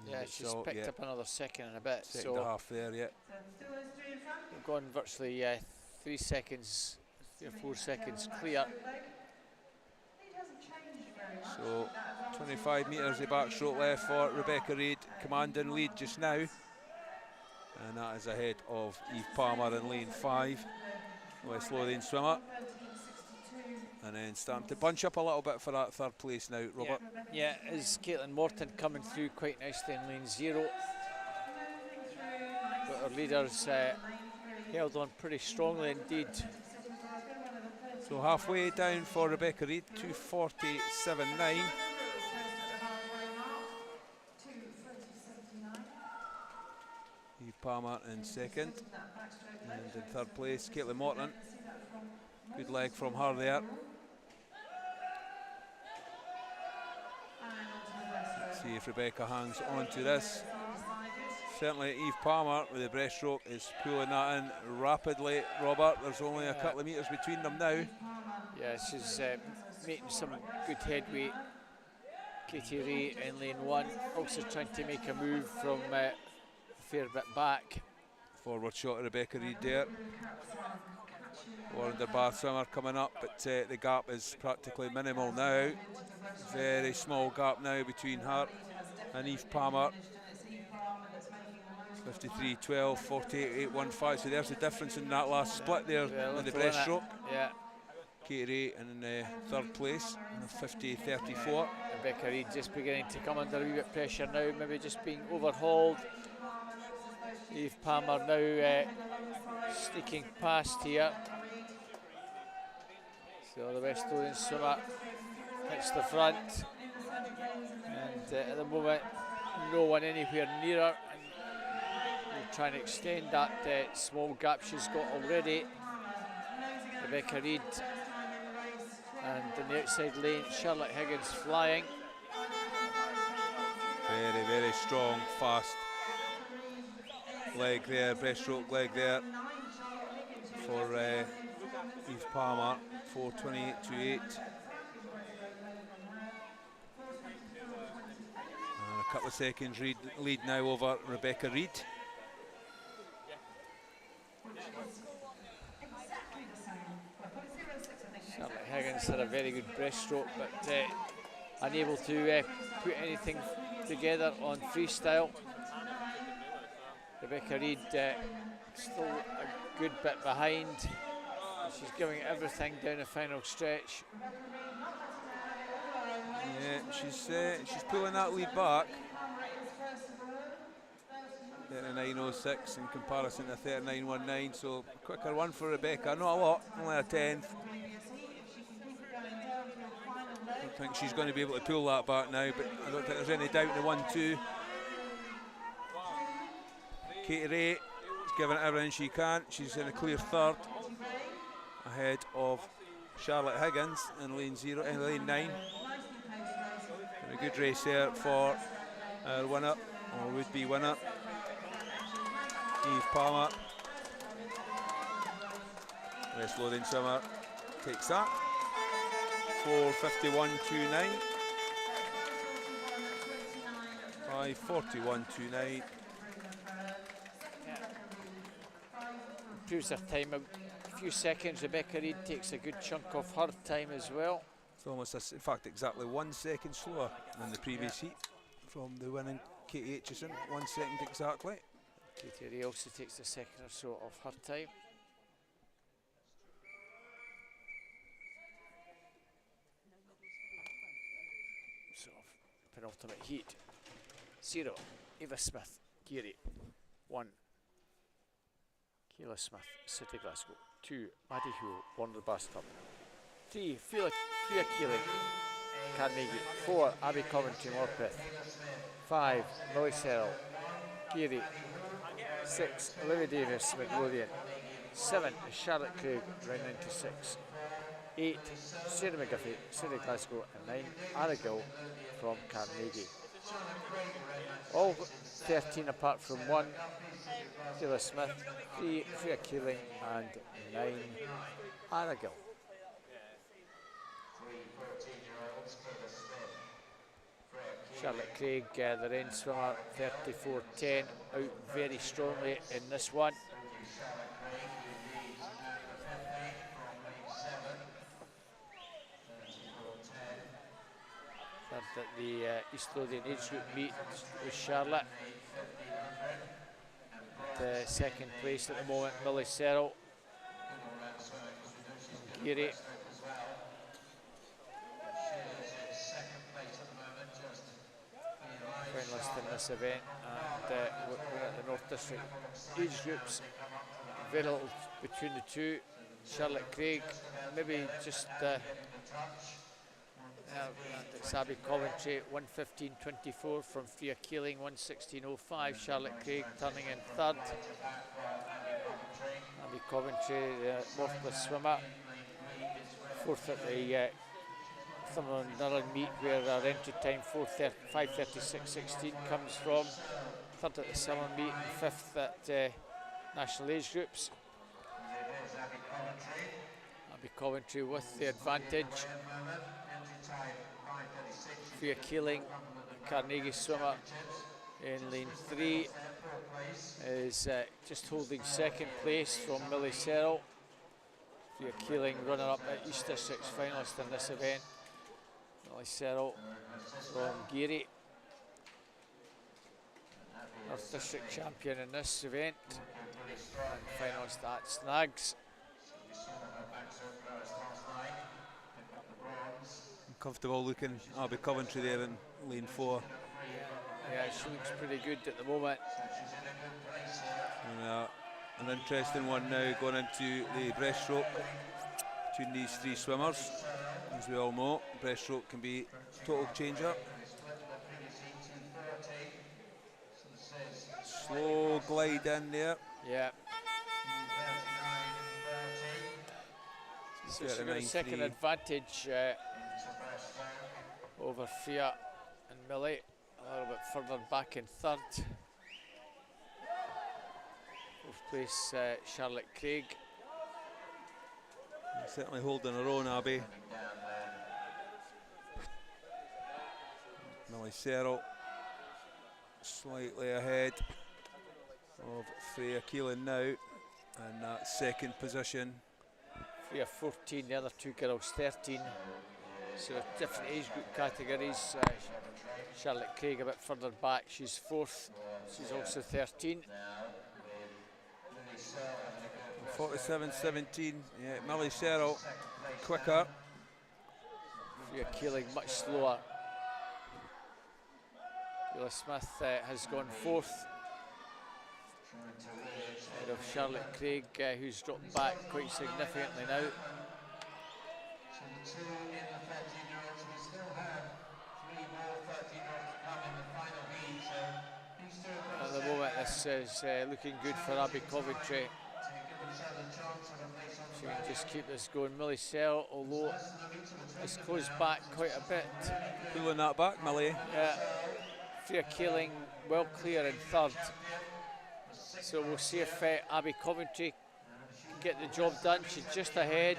A: Yeah, she's picked up another second and a bit.
B: Second and a half there, yeah.
A: We've gone virtually 3 seconds, 3 or 4 seconds clear.
B: So 25 metres the backstroke left for Rebecca Reid, commanding lead just now. And that is ahead of Eve Palmer in lane 5, West Lothian swimmer. And then starting to bunch up a little bit for that third place now, Robert.
A: Yeah, is Caitlin Morton coming through quite nicely in lane 0. But our leaders held on pretty strongly indeed.
B: So halfway down for Rebecca Reid, 2:47.9. Eve Palmer in second. And in third place, Caitlin Morton. Good leg from her there. Let's see if Rebecca hangs on to this. Certainly Eve Palmer with the breaststroke is pulling that in rapidly, Robert. There's only a couple of metres between them now.
A: Yeah, she's making some good headway. Katie Ray in lane 1, also trying to make a move from a fair bit back.
B: Forward shot of Rebecca Reid there. Warren Bath swimmer coming up, but the gap is practically minimal now. Very small gap now between her and Eve Palmer. 53.12, 48.815. So there's the difference in that last split there in the breaststroke.
A: Yeah.
B: Katie Ray in third place, 50.34.
A: Rebecca Reid just beginning to come under a wee bit pressure now, maybe just being overhauled. Eve Palmer now sneaking past here. So the West Lothian swimmer hits the front, and at the moment no one anywhere near her, and we're trying to extend that small gap she's got already. Rebecca Reid, and in the outside lane Charlotte Higgins flying.
B: Very, very strong, fast leg there, breaststroke leg there for Eve Palmer, 4:28.28. And a couple of seconds lead now over Rebecca Reid.
A: Charlotte Higgins had a very good breaststroke, but unable to put anything together on freestyle. Rebecca Reid still a good bit behind. She's giving everything down the final stretch.
B: Yeah, she's pulling that lead back. 39.06 in comparison to 39.19, so quicker one for Rebecca. Not a lot, only a tenth. I don't think she's going to be able to pull that back now, but I don't think there's any doubt in the 1-2. Katie Ray is giving it everything she can. She's in a clear third, ahead of Charlotte Higgins in lane 9. A good race there for our winner, or would-be winner, Eve Palmer. West Lothian swimmer takes that. 4:51.29. 5:41.29.
A: Improves her time a few seconds. Rebecca Reid takes a good chunk of her time as well.
B: It's almost, in fact, exactly 1 second slower than the previous heat from the winning Katie Aitchison. 1 second exactly.
A: Katie Ray also takes a second or so of her time. Sort of penultimate heat. 0, Eva Smith, Geary. 1, Kayla Smith, City Glasgow. 2, Maddie Hull, Warner Bastard. 3, Freya Keeling, Carnegie. 4, Abby Coventry, Morpeth. 5, Millie Serrell, Geary. 6, Olivia Davis, Midlothian. 7, Charlotte Craig, round 96. 8, Sarah McGuffey, City Glasgow. And 9, Aragil from Carnegie. All 13 apart from 1, Kayla Smith, 3, Freya Keeling, and 9, Aragil. Charlotte Craig, the rain swimmer, 34.10, out very strongly in this one. Third at the East Lothian age group meet with Charlotte. At second place at the moment, Millie Serrell. Geary. Finalist in this event, and we're at the North District age groups. Very little between the two. Charlotte Craig, maybe just it's Abby Coventry, 1:15.24 from Freya Keeling, 1:16.05. Charlotte Craig turning in third. Abby Coventry, the Morpeth swimmer, fourth at the Thumberland meet, where our entry time 5:36.16 comes from. Third at the summer meet, and fifth at national age groups. Abby Coventry with the advantage. Freya Keeling, Carnegie swimmer, in lane 3, is just holding second place from Millie Serrell. Freya Keeling, runner-up at East District's finalist in this event. Millie Serrell from Geary, North District champion in this event, and finalist at Snags.
B: Comfortable looking Abby Coventry there in lane 4.
A: Yeah, she looks pretty good at the moment.
B: And, an interesting one now going into the breaststroke between these three swimmers. As we all know, breaststroke can be a total changer. Slow glide in there.
A: Yeah. So she's got a second advantage over Freya and Millie, a little bit further back in third. Fourth place, Charlotte Craig.
B: Certainly holding her own, Abby. Millie Serrell slightly ahead of Freya Keeling now in that second position.
A: Freya 14, the other two girls 13. So different age group categories. Charlotte Craig a bit further back, she's fourth. She's also 13.
B: 47.17, yeah, Millie Serrell quicker.
A: Freya Keeling much slower. Kayla Smith has gone fourth. Ahead of Charlotte Craig, who's dropped back quite significantly now. At the moment, this is looking good for Abby Coventry. She can just keep this going. Millie Sell, although it's closed back quite a bit.
B: Pulling that back, Millie.
A: Yeah. Freya Keeling well clear in third. So we'll see if Abby Coventry can get the job done. She's just ahead.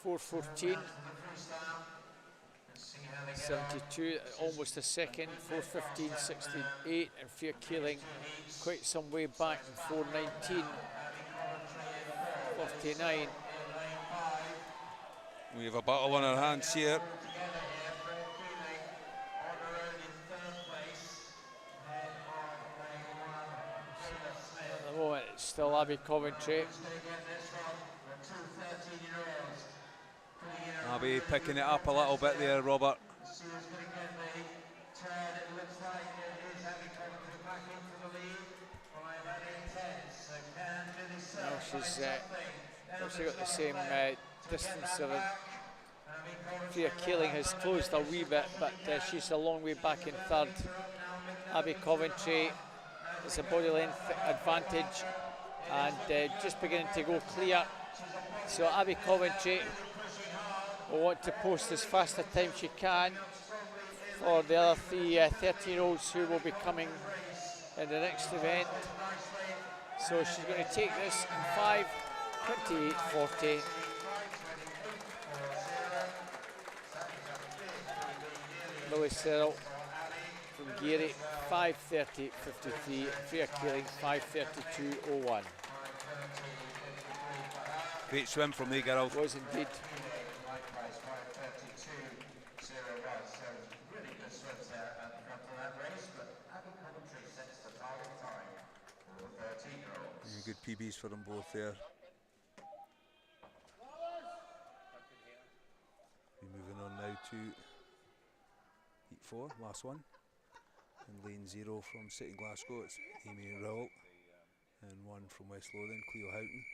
A: 4:14. 72, almost a second. 4:15, 68, and Freya Keeling quite some way back in 4:19. 49.
B: We have a battle on our hands here.
A: At the moment, it's still Abby Coventry.
B: Abby picking it up a little bit there, Robert.
A: Now she's actually got the same distance of it. Freya Keeling has closed a wee bit, but she's a long way back in third. Abby Coventry is a body length advantage and just beginning to go clear. So Abby Coventry will want to post as fast a time she can for the other three 13-year-olds who will be coming in the next event. So she's going to take this in 5:28.40. Millie Searle from Geary, 5:30.53. Freya Keeling, 5:32.01.
B: Great swim from the girls.
A: Was indeed.
B: Good PBs for them both there. We're moving on now to heat 4, last one. In lane 0 from City Glasgow, it's Amy Rowell. And 1 from West Lothian, Cleo Houghton.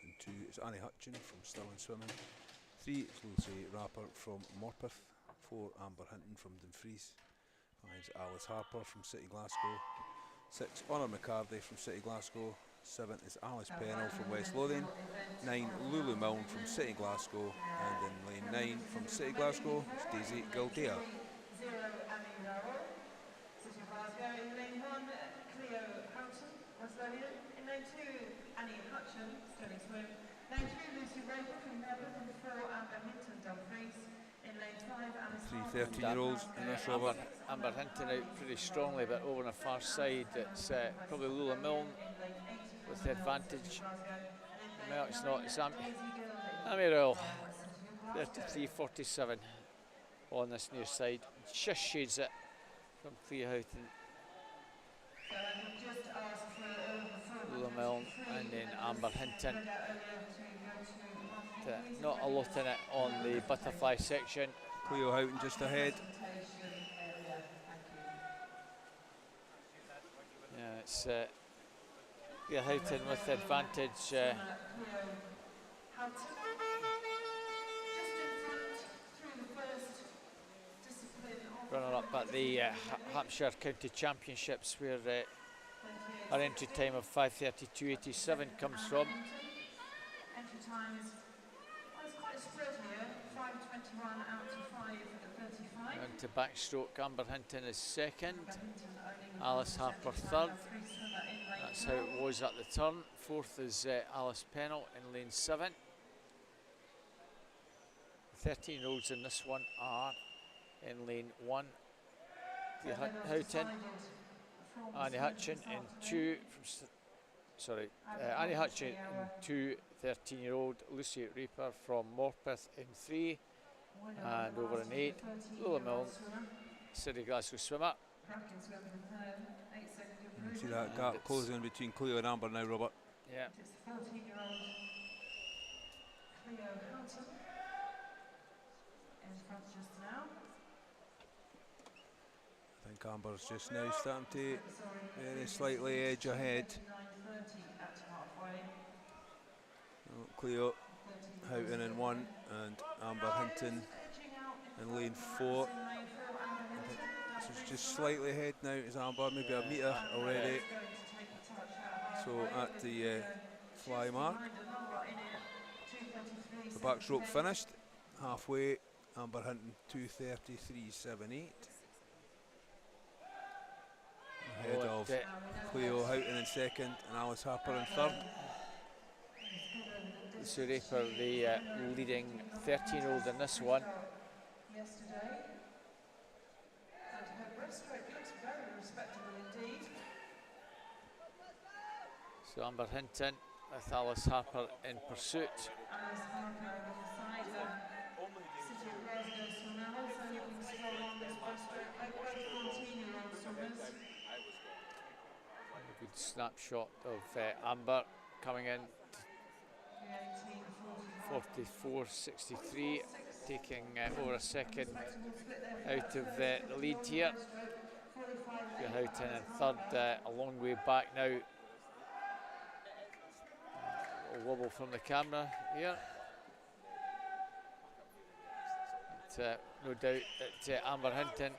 B: And 2 is Annie Hutchin from Stirling Swimming. 3 is Lucy Rapper from Morpeth. 4, Amber Hinton from Dumfries. 5 is Alice Harper from City Glasgow. 6, Honor McCarthy from City Glasgow. 7 is Alice Pennell from West Lothian. 9, Lulu Milne from City Glasgow. And in lane 9 from City Glasgow is Daisy Gildea.
C: In lane 1, Cleo Houghton, West Lothian. In lane 2, Annie Hutchin, Stirling Swim. Lane 3, Lucy Raper from Melbourne. And 4, Amber Hinton, Dumfries. In lane 5, Alice
B: 3 13-year-olds in this, Robert.
A: Amber Hinton out pretty strongly, but over on the far side, it's probably Lula Milne with the advantage. No, it's not. It's Amy Rowell, 33.47 on this near side. Just shades it from Cleo Houghton. Lula Milne and then Amber Hinton. Not a lot in it on the butterfly section.
B: Cleo Houghton just ahead.
A: Yeah, it's Cleo Houghton with the advantage. Runner up at the Hampshire County Championships, where our entry time of 5:32.87 comes from.
C: Entry time is quite a spread here, 5:21 out to 5:35.
A: On to backstroke, Amber Hinton is second, Alice Harper third. That's how it was at the turn. Fourth is Alice Pennell in lane 7. The 13-year-olds in this one are in lane 1, the Houghton, Annie Hutchin in 2, Annie Hutchin in 2, 13-year-old Lucy Raper from Morpeth in 3, and over in 8, Lula Milne, City Glasgow swimmer.
B: You see that gap closing between Cleo and Amber now, Robert.
A: Yeah.
C: It's 14-year-old Cleo Houghton in front just now.
B: I think Amber's just now starting to very slightly edge ahead. Cleo Houghton in 1 and Amber Hinton in lane 4. So it's just slightly ahead now is Amber, maybe a metre already. So at the fly mark. The back stroke finished. Halfway, Amber Hinton 2:33.78. Ahead of Cleo Houghton in second and Alice Harper in third.
A: Lucy Raper, the leading 13-year-old in this one.
C: Yesterday, and her breaststroke looks very respectable indeed.
A: So Amber Hinton with Alice Harper in pursuit.
C: Alice Harper beside her. City of Glasgow swimmer, also looking strong on this breaststroke. Both 14-year-old swimmers.
A: A good snapshot of Amber coming in 44.63, taking over a second out of the lead here. Houghton in third, a long way back now. A wobble from the camera here. But, no doubt that Amber Hinton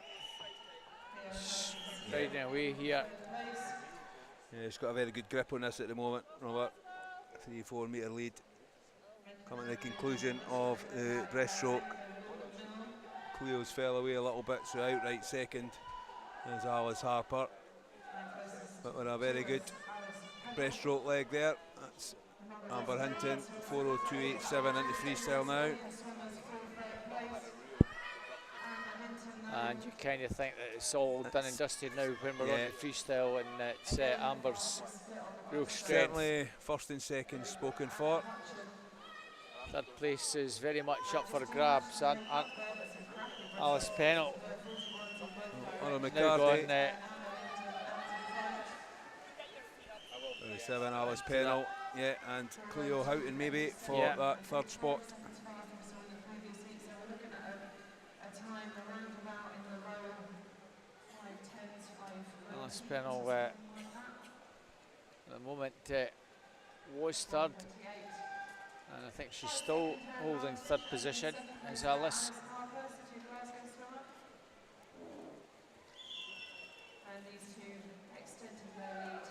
A: riding away here.
B: Yeah, she's got a very good grip on this at the moment, Robert. 3-4 metre lead. Coming to the conclusion of the breaststroke. Cleo's fell away a little bit, so outright second is Alice Harper. But with a very good breaststroke leg there. That's Amber Hinton, 4:02.87 into freestyle now.
A: And you kind of think that it's all done and dusted now when we're on to freestyle, and it's Amber's real strength.
B: Certainly first and second spoken for.
A: Third place is very much up for grabs, and Alice Pennell
B: Anna
A: now
B: McCarthy.
A: gone
B: 37 Alice Pennell, yeah, and Cleo Houghton maybe for that third spot.
A: Alice Pennell at the moment was third, and I think she's still holding third position as Alice.
C: And these two extending their lead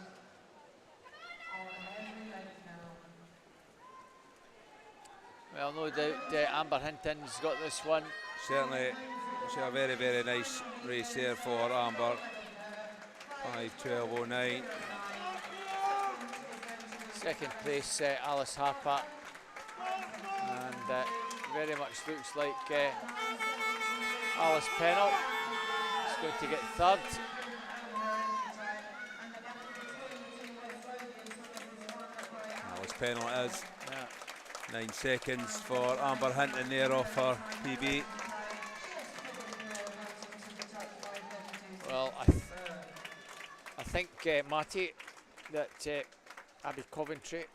C: on every length now.
A: Well, no doubt Amber Hinton's got this one.
B: Certainly, it's a very, very nice race there for Amber. 5:12.09.
A: Second place, Alice Harper, and very much looks like Alice Pennell is going to get third.
B: Alice Pennell it is. 9 seconds for Amber Hinton there off her PB.
A: Well, I think, Matty, that Abby Coventry,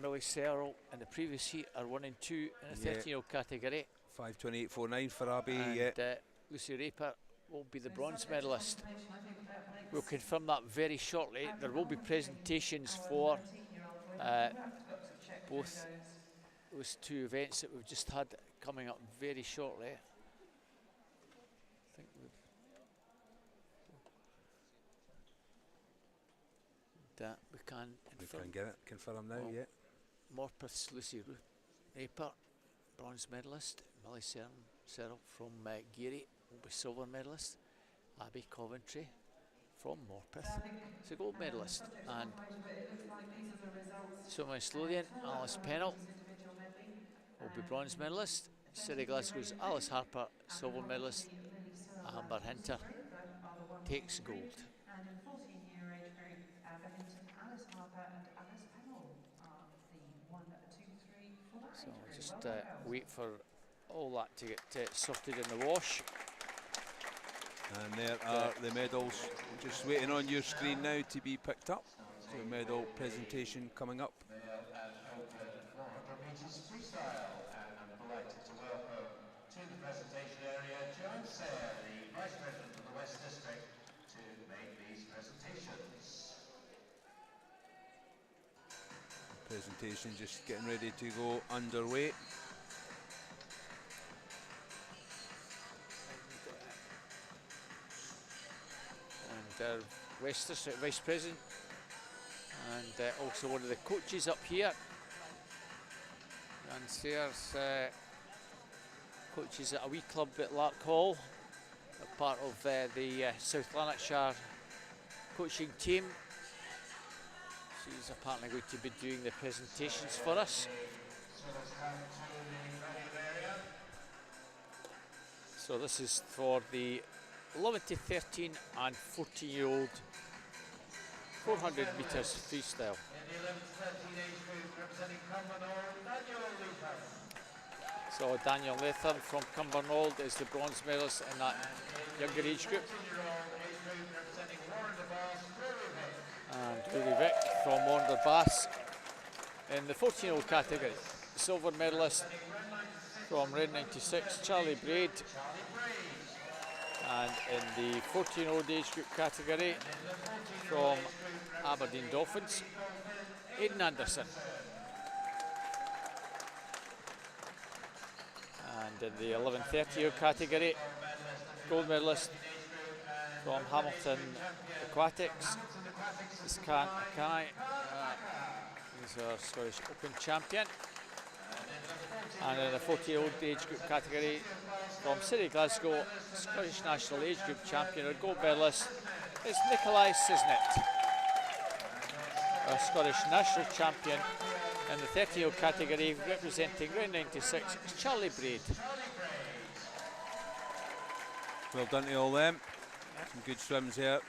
A: Millie Searle in the previous heat are 1 and 2 in the 13-year-old category.
B: 5:28.49 for Abby.
A: And Lucy Raper will be the bronze medalist. We'll confirm that very shortly. There will be presentations for both those two events that we've just had coming up very shortly. I think we can
B: get it confirmed now,
A: well,
B: yeah.
A: Morpeth's Lucy Raper, bronze medalist. Millie Searle from Geary will be silver medalist. Abby Coventry from Morpeth is a gold medalist. And Summer Slothian, Alice Pennell will be bronze medalist. City Glasgow's Alice Harper, silver medalist. Amber Hinton takes gold.
C: And in 14-year age group, Amber Hinton, Alice Harper and Alice Pennell are the 1, 2, 3, 4
A: So we'll just wait for all that to get sorted in the wash.
B: And there are the medals just waiting on your screen now to be picked up. So medal presentation coming up.
D: Freestyle, and I'm delighted to welcome to the presentation area Joan Sayre, the Vice President of the West District, to make these presentations.
B: Presentation just getting ready to go underway.
A: And West District Vice President, and also one of the coaches up here. And there's coaches at a wee club at Lark Hall, a part of the South Lanarkshire coaching team. She's apparently going to be doing the presentations for us. So this is for the 11 to 13 and 14-year-old 400 metres freestyle. So Daniel Latham from Cumbernauld is the bronze medalist in that younger age group. And Rory Vick from Warner Bass in the 14-year-old category. Silver medalist from Red 96, Charlie Braid. And in the 14-year-old age group category from Aberdeen Dolphins, Aidan Anderson. And in the 11-30-year category, gold medalist from Hamilton Aquatics, Scan Akai. He's our Scottish Open champion. And in the 40-year-old age group category, from City Glasgow, Scottish National Age Group champion or gold medalist is Nikolai Sisnet. Our Scottish National champion in the 30-year-old category, representing Red 96, is Charlie Braid.
B: Well done to all them. Some good swims here.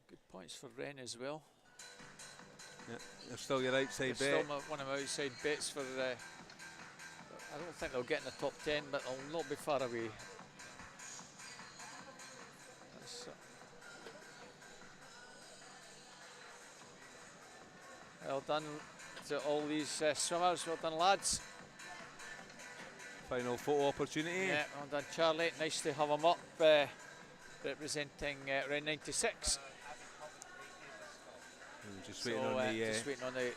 A: Good points for Ren as well.
B: Yeah, they're still your outside
A: They're
B: bet.
A: still one of my outside bets for. I don't think they'll get in the top 10, but they'll not be far away. Well done to all these swimmers. Well done, lads.
B: Final photo opportunity.
A: Yeah, well done, Charlie. Nice to have him up representing Red 96.
B: Just waiting on the
A: just waiting on the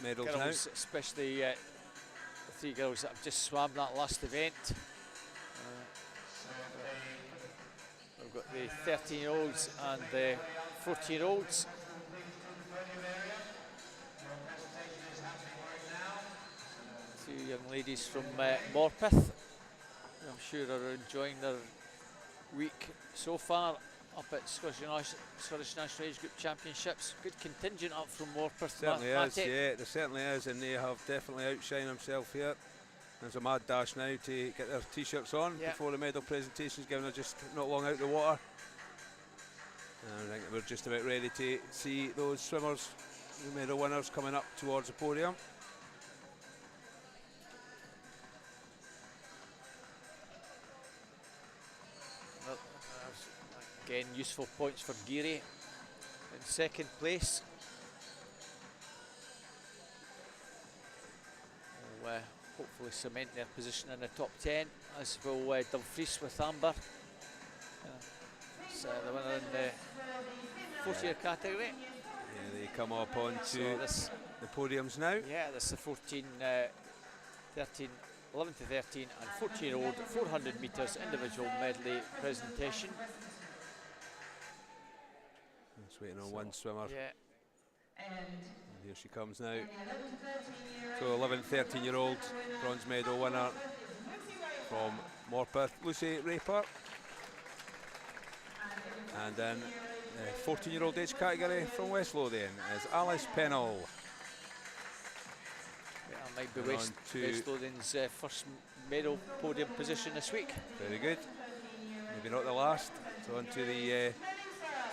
B: medals
A: girls,
B: now.
A: especially the three girls that have just swam that last event. We've got the 13-year-olds and the 14-year-olds. Two young ladies from Morpeth, I'm sure are enjoying their week so far up at Scottish National Age Group Championships. Good contingent up from Morpeth.
B: Certainly is, yeah, there certainly is, and they have definitely outshined themselves here. There's a mad dash now to get their t-shirts on before the medal presentations, given they're just not long out of the water. And I think we're just about ready to see those swimmers, the medal winners, coming up towards the podium.
A: Well, again, useful points for Geary in second place. Will hopefully cement their position in the top 10, as will Dumfries with Amber. It's the winner in the 40-year category.
B: Yeah, they come up onto the podiums now.
A: Yeah, this is the 14, 13, 11 to 13 and 14-year-old 400 metres individual medley presentation.
B: Just waiting on one swimmer.
A: Yeah.
B: And here she comes now. So 11, 13-year-old bronze medal winner from Morpeth, Lucy Raper. And then the 14-year-old age category from West Lothian is Alice Pennell.
A: Yeah, might be West Lothian's first medal podium position this week.
B: Very good. Maybe not the last. So on to the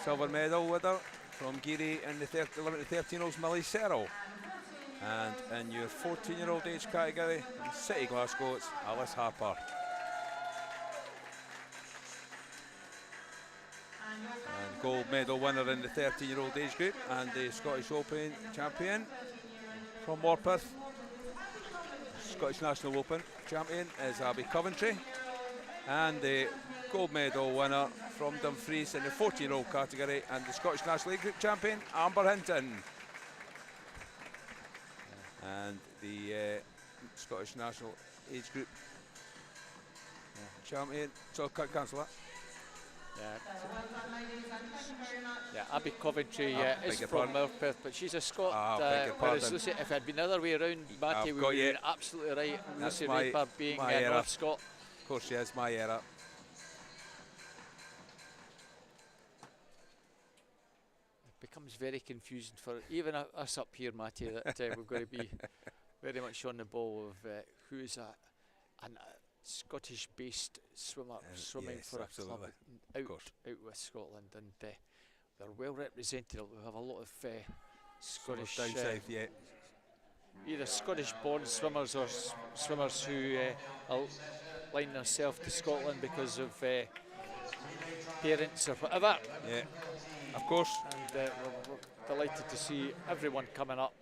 B: silver medal winner from Geary in the 11 to 13-year-olds, Millie Serrell. And in your 14-year-old age category, in City Glasgow, it's Alice Harper. And gold medal winner in the 13-year-old age group, and the Scottish Open champion from Morpeth. Scottish National Open champion is Abby Coventry. And the gold medal winner from Dumfries in the 14-year-old category, and the Scottish National Age Group champion, Amber Hinton. And the Scottish National Age Group champion, so cancel that.
C: Well done, ladies, and thank you very much.
A: Yeah, Abby Coventry is
B: beg your
A: from
B: pardon.
A: Morpeth, but she's a Scot.
B: Beg your
A: Whereas
B: pardon.
A: Lucy, if it had been the other way around, Matty,
B: I've
A: we
B: got
A: would
B: you.
A: have been absolutely right.
B: That's
A: Lucy
B: my-
A: Raper being
B: my error.
A: North Scot.
B: Of course, she is my error.
A: It becomes very confusing for even us up here, Matty, that we've got to be very much on the ball of who is a Scottish-based swimmer swimming
B: yes,
A: for
B: absolutely.
A: a club out with Scotland, and they're well represented. We have a lot of Scottish,
B: down south, yeah.
A: either Scottish-born swimmers or swimmers who align themselves to Scotland because of parents or whatever.
B: Yeah, of course.
A: And we're delighted to see everyone coming up.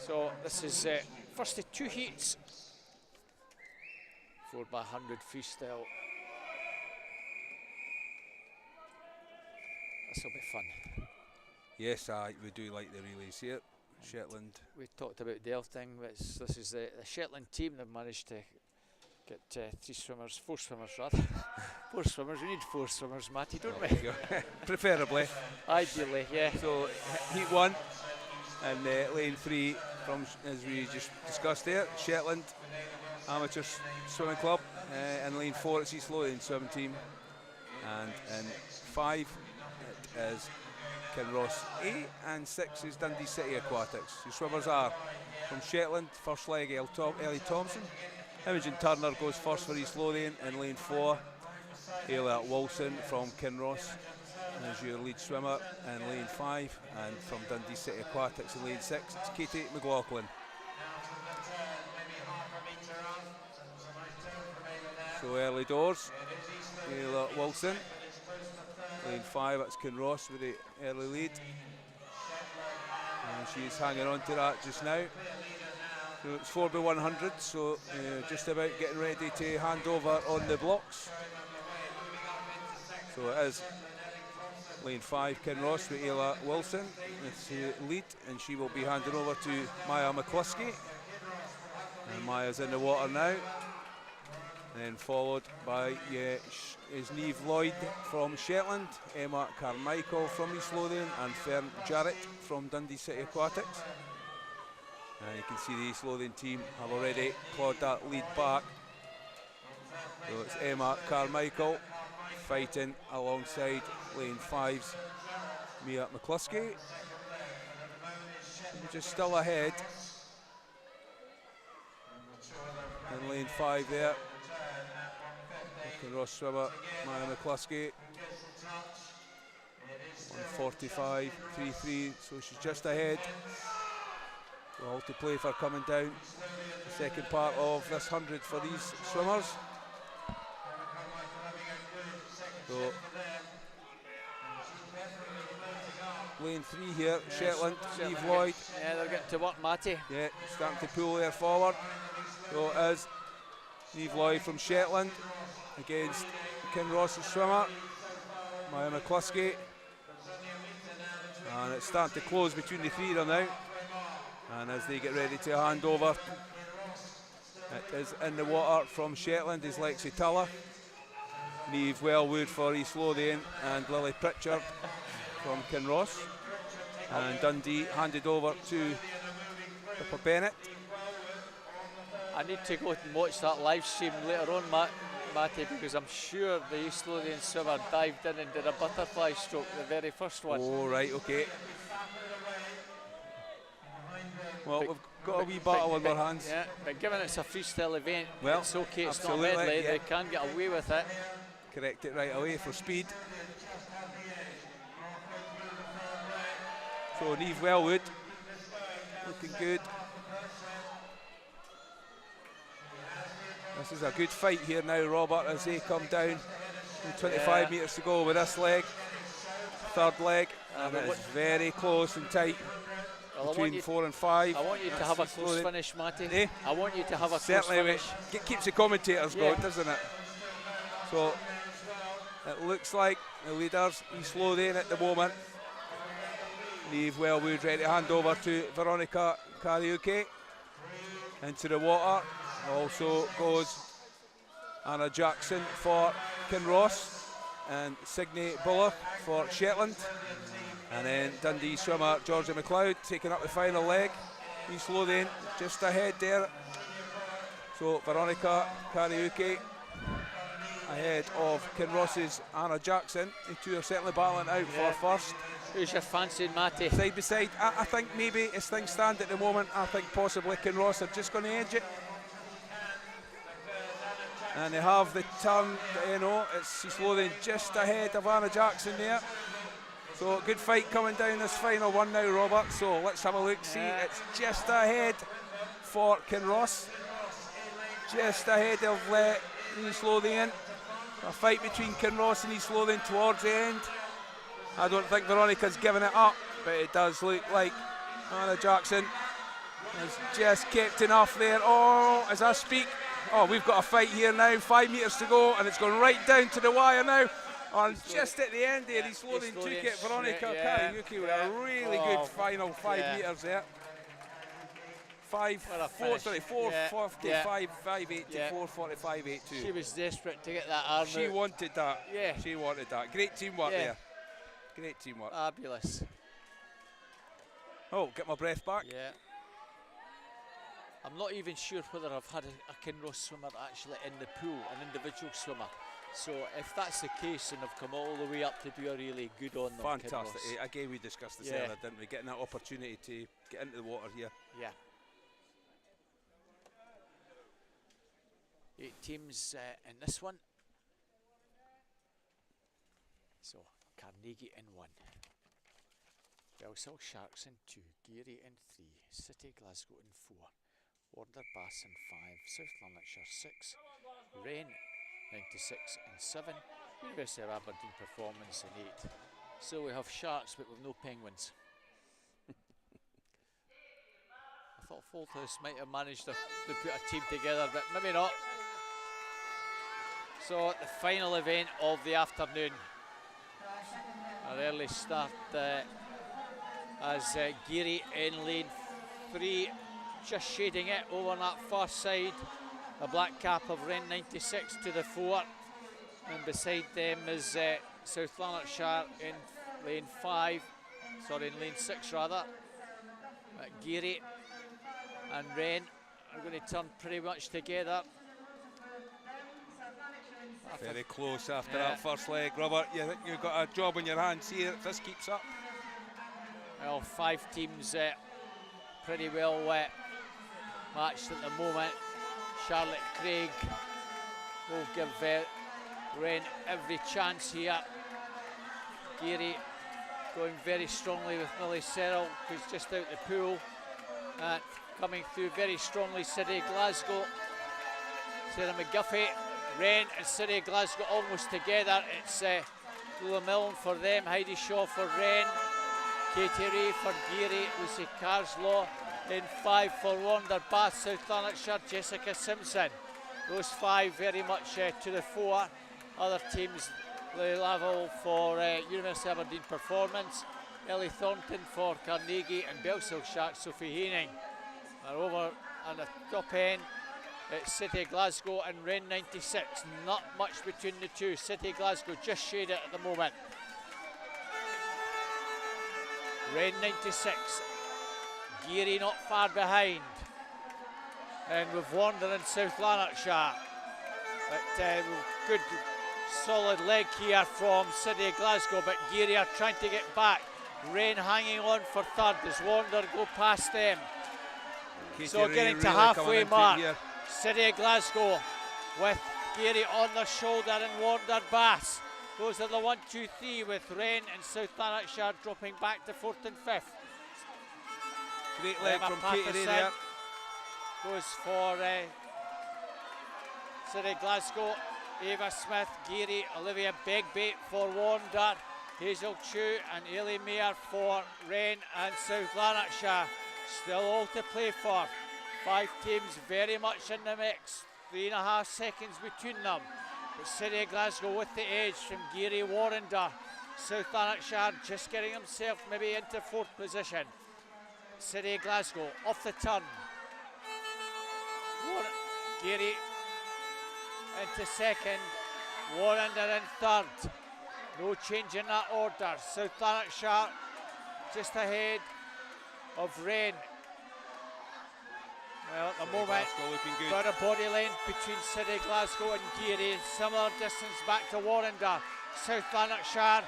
A: So this is first of 2 heats. 4x100 freestyle. This will be fun.
B: Yes, we do like the relays here. Shetland.
A: We talked about the thing. This is the Shetland team that managed to get 3 swimmers, 4 swimmers rather. 4 swimmers. We need 4 swimmers, Matty, don't we?
B: Preferably.
A: Ideally, yeah.
B: So heat 1 and lane 3 from, as we just discussed there, Shetland Amateur Swimming Club. In lane 4 it's East Lothian Swimming Team, and in 5 it is Kinross A, and 6 is Dundee City Aquatics. The swimmers are from Shetland, first leg Ellie Thompson. Imogen Turner goes first for East Lothian in lane 4. Ayla Wilson from Kinross as your lead swimmer in lane 5, and from Dundee City Aquatics in lane 6 it's Katie McLaughlin. So early doors, Ayla Wilson. Lane 5, that's Kinross with the early lead. And she's hanging on to that just now. So it's 4x100, so just about getting ready to hand over on the blocks. So it is lane 5, Kinross with Ayla Wilson. It's the lead, and she will be handing over to Maya McCluskey. And Maya's in the water now. And then followed by is Niamh Lloyd from Shetland, Emma Carmichael from East Lothian, and Fern Jarrett from Dundee City Aquatics. And you can see the East Lothian team have already clawed that lead back. So it's Emma Carmichael fighting alongside lane 5's Mia McCluskey. Just still ahead in lane 5 there. Kinross swimmer Maya McCluskey, 1:45.33, so she's just ahead. So all to play for coming down the second part of this 100 for these swimmers. So lane 3 here, Shetland, Niamh Lloyd.
A: Yeah, they're getting to work, Matty.
B: Yeah, starting to pull there forward. So it is Niamh Lloyd from Shetland against Kinross's swimmer, Maya McCluskey. And it's starting to close between the 3 of them now. And as they get ready to hand over, it is in the water from Shetland is Lexi Tuller, Niamh Wellwood for East Lothian, and Lily Pritchard from Kinross. And Dundee handed over to Pippa Bennett.
A: I need to go and watch that live stream later on, Matty, because I'm sure the East Lothian swimmer dived in and did a butterfly stroke, the very first one.
B: Oh, right, okay. Well, we've got a wee battle in our hands.
A: Yeah, but given it's a freestyle event,
B: well,
A: it's okay, it's not
B: absolutely,
A: medley,
B: yeah.
A: they can get away with it.
B: Correct it right away for speed. So Niamh Wellwood looking good. This is a good fight here now, Robert, as they come down. 25 metres to go with this leg, third leg, and it is very close and tight between 4 and 5.
A: I want you to have a close finish, Matty.
B: Eh?
A: I want you to have a
B: Certainly
A: close finish.
B: It keeps the commentators going, doesn't it? So it looks like the leaders, East Lothian at the moment. Niamh Wellwood ready to hand over to Veronica Kariuki into the water. Also goes Anna Jackson for Kinross, and Signe Bullock for Shetland. And then Dundee swimmer Georgia McLeod taking up the final leg. East Lothian just ahead there. So Veronica Kariuki ahead of Kinross's Anna Jackson. The two are certainly battling out for first.
A: Who's your fancy, Matty?
B: Side by side, I think maybe as things stand at the moment, I think possibly Kinross are just going to edge it. And they have the turn, you know, it's East Lothian just ahead of Anna Jackson there. So good fight coming down this final one now, Robert. So let's have a look, see, it's just ahead for Kinross. Just ahead of East Lothian. A fight between Kinross and East Lothian towards the end. I don't think Veronica's given it up, but it does look like Anna Jackson has just kept enough there. Oh, as I speak, oh, we've got a fight here now, 5 metres to go, and it's going right down to the wire now. And just at the end there, East Lothian took it. Veronica Kariuki with a really good final 5 metres there. 4:45, 5:80 to 4:45.82.
A: She was desperate to get that arm
B: She
A: out.
B: wanted that.
A: Yeah.
B: She wanted that. Great teamwork there. Great teamwork.
A: Fabulous.
B: Oh, get my breath back.
A: Yeah. I'm not even sure whether I've had a Kinross swimmer actually in the pool, an individual swimmer. So if that's the case and I've come all the way up to do a really good on them.
B: Fantastic. Again, we discussed this earlier, didn't we? Getting that opportunity to get into the water here.
A: Yeah. 8 teams in this one. So Carnegie in 1. Belsall Sharks in 2. Geary in 3. City Glasgow in 4. Warner Bass in 5. South Lanarkshire 6. Rain 96 and 7. University of Aberdeen Performance in 8. So we have Sharks but with no Penguins. I thought Folthouse might have managed to put a team together, but maybe not. So the final event of the afternoon. An early start as Geary in lane 3, just shading it over on that far side. The black cap of Wren 96 to the 4, and beside them is South Lanarkshire in lane 5, sorry, in lane 6 rather. Geary and Wren are going to turn pretty much together.
B: Very close after that first leg, Robert. You've got a job on your hands here if this keeps up.
A: Well, 5 teams pretty well matched at the moment. Charlotte Craig will give Wren every chance here. Geary going very strongly with Millie Serrell, who's just out the pool. Coming through very strongly, City Glasgow. Sarah McGuffey, Wren and City Glasgow almost together. It's Lula Milne for them, Heidi Shaw for Wren, Katie Ray for Geary, Lucy Carslaw in 5 for Warner Bath, South Lanarkshire, Jessica Simpson. Those 5 very much to the 4. Other teams, the level for University of Aberdeen Performance, Ellie Thornton for Carnegie, and Belsall Sharks, Sophie Haining. And over on the top end, it's City Glasgow and Wren 96. Not much between the two. City Glasgow just shade it at the moment. Wren 96. Geary not far behind. And we've Warner and South Lanarkshire. But good solid leg here from City Glasgow, but Geary are trying to get back. Wren hanging on for third as Warner go past them. So getting to halfway mark. City Glasgow with Geary on their shoulder and Warner Bass. Those are the 1, 2, 3 with Wren and South Lanarkshire dropping back to 4th and 5th.
B: Great leg from Katie there.
A: Goes for City Glasgow. Eva Smith, Geary, Olivia Begbait for Warner, Hazel Chu and Ailey Mayer for Wren and South Lanarkshire. Still all to play for. 5 teams very much in the mix. 3.5 seconds between them. But City Glasgow with the edge from Geary Warrender. South Lanarkshire just getting himself maybe into 4th position. City Glasgow off the turn. Geary into second, Warrender in third. No change in that order. South Lanarkshire just ahead of Rain. Well, at the moment,
B: looking good.
A: got a body length between City Glasgow and Geary. Similar distance back to Warrender. South Lanarkshire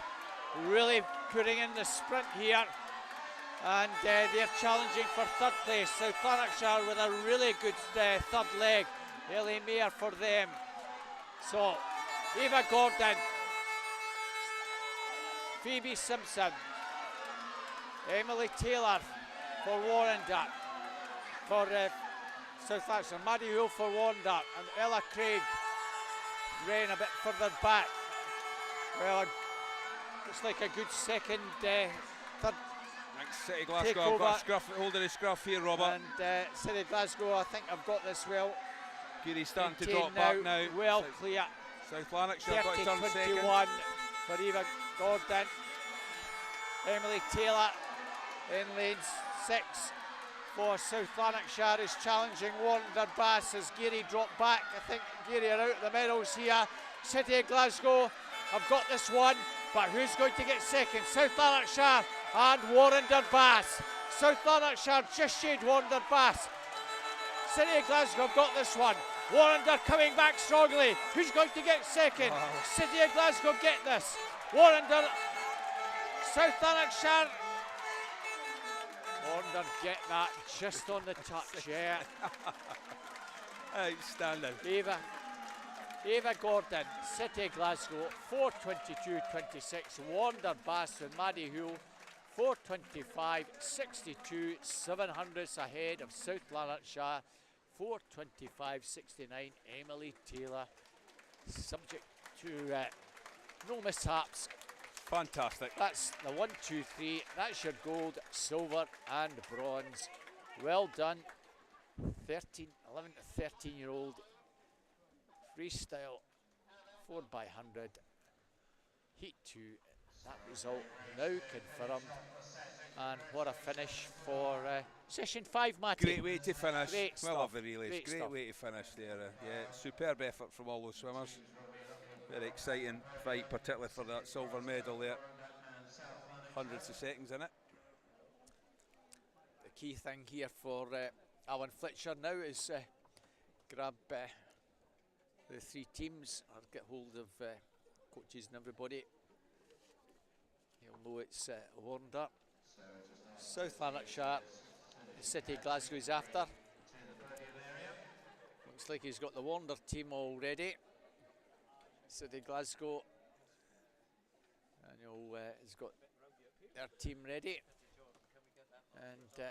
A: really putting in the sprint here. And they're challenging for third place. South Lanarkshire with a really good third leg. Ellie Mayer for them. So, Eva Gordon, Phoebe Simpson, Emily Taylor for Warrender, for South Lanarkshire, Maddie Hill for Warrender, and Ella Craig ran a bit further back. Well, looks like a good second, third.
B: City Glasgow, I've got a scruff, holding a scruff here, Robert.
A: And City Glasgow, I think I've got this well.
B: Geary's starting to drop back now.
A: Well clear.
B: South Lanarkshire got to turn second.
A: 30-21 for Eva Gordon. Emily Taylor in lane 6 for South Lanarkshire is challenging Warrender Bass as Geary dropped back. I think Geary are out of the medals here. City of Glasgow have got this one, but who's going to get second? South Lanarkshire and Warrender Bass. South Lanarkshire just shade Warrender Bass. City of Glasgow have got this one. Warrender coming back strongly. Who's going to get second? Wow. City of Glasgow get this. Warrender, South Lanarkshire. Warrender get that just on the touch, yeah.
B: Outstanding.
A: Eva Gordon, City of Glasgow, 4:22.26. Warrender Bass with Maddie Hull, 4:25.62. 700s ahead of South Lanarkshire, 4:25.69. Emily Taylor, subject to no mishaps.
B: Fantastic.
A: That's the 1, 2, 3. That's your gold, silver, and bronze. Well done. 11 to 13-year-old freestyle 4x100 heat 2. That result now confirmed. And what a finish for session 5, Matty.
B: Great way to finish.
A: Great
B: well,
A: stuff.
B: love the relays. Great way to finish there. Yeah, superb effort from all those swimmers. Very exciting fight, particularly for that silver medal there. Hundreds of seconds in it.
A: The key thing here for Alan Fletcher now is grab the 3 teams, or get hold of coaches and everybody. He'll know it's Warrender, South Lanarkshire, the City of Glasgow is after. Looks like he's got the Warrender team already. City of Glasgow, and he's got their team ready. And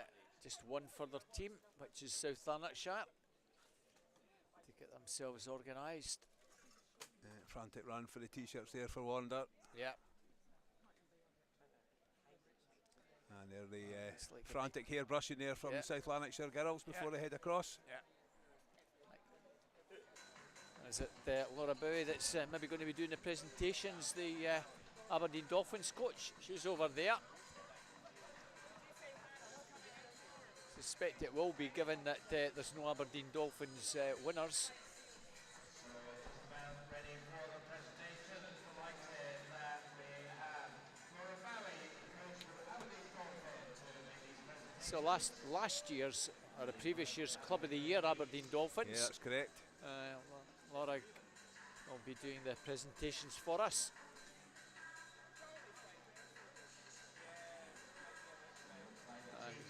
A: just one further team, which is South Lanarkshire, to get themselves organised.
B: Frantic run for the t-shirts there for Warrender.
A: Yeah.
B: And they're the
A: like
B: frantic hair brushing there from the South Lanarkshire girls before they head across.
A: Yeah. Is it Laura Bowie that's maybe going to be doing the presentations, the Aberdeen Dolphins coach? She's over there. Suspect it will be, given that there's no Aberdeen Dolphins winners. So last year's, or the previous year's Club of the Year, Aberdeen Dolphins.
B: Yeah, that's correct.
A: Laura will be doing the presentations for us.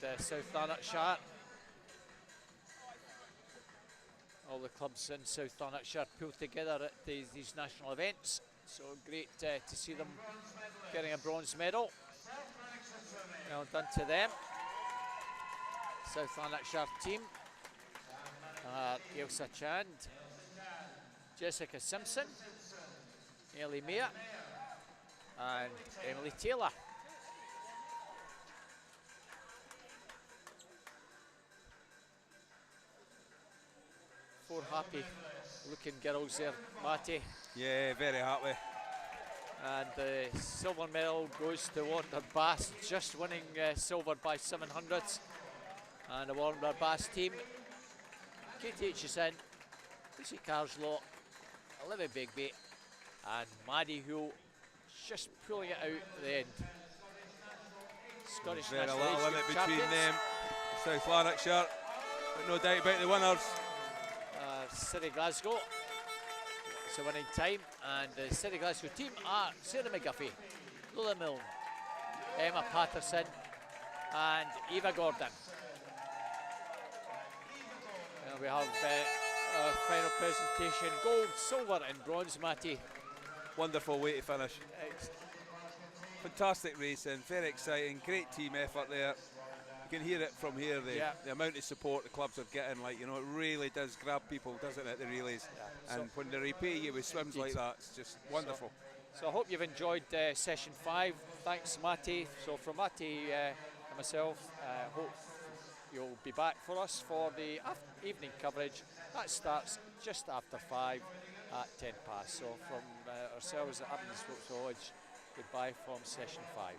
A: And South Lanarkshire, all the clubs in South Lanarkshire pulled together at these national events. So great to see them getting a bronze medal. Well done to them. South Lanarkshire team. Ailsa Chand, Jessica Simpson, Ellie Mayer, and Emily Taylor. Four happy looking girls there, Matty.
B: Yeah, very happy.
A: And the silver medal goes to Warrender Bass, just winning silver by 700s. And the Warrender Bass team, Katie Aitchison, Lucy Carslot, Olivia Begbie and Maddie Hull just pulling it out at the end. Scottish
B: Very
A: National
B: little
A: Age
B: limit
A: Group
B: between
A: champions.
B: them. South Lanarkshire, but no doubt about the winners.
A: City Glasgow, it's a winning time, and the City Glasgow team are Sarah McGuffey, Lola Milne, Emma Patterson and Eva Gordon. And we have our final presentation, gold, silver and bronze, Matty.
B: Wonderful way to finish. Fantastic racing, very exciting, great team effort there. You can hear it from here, the amount of support the clubs are getting, like, you know, it really does grab people, doesn't it, the relays.
A: Yeah.
B: And when they repay you with swims like that, it's just wonderful.
A: So I hope you've enjoyed session 5. Thanks, Matty. So from Matty and myself, hope you'll be back for us for the evening coverage. That starts just after 5 at 10 past. So from ourselves at Aberdeen Sports College, goodbye from session 5.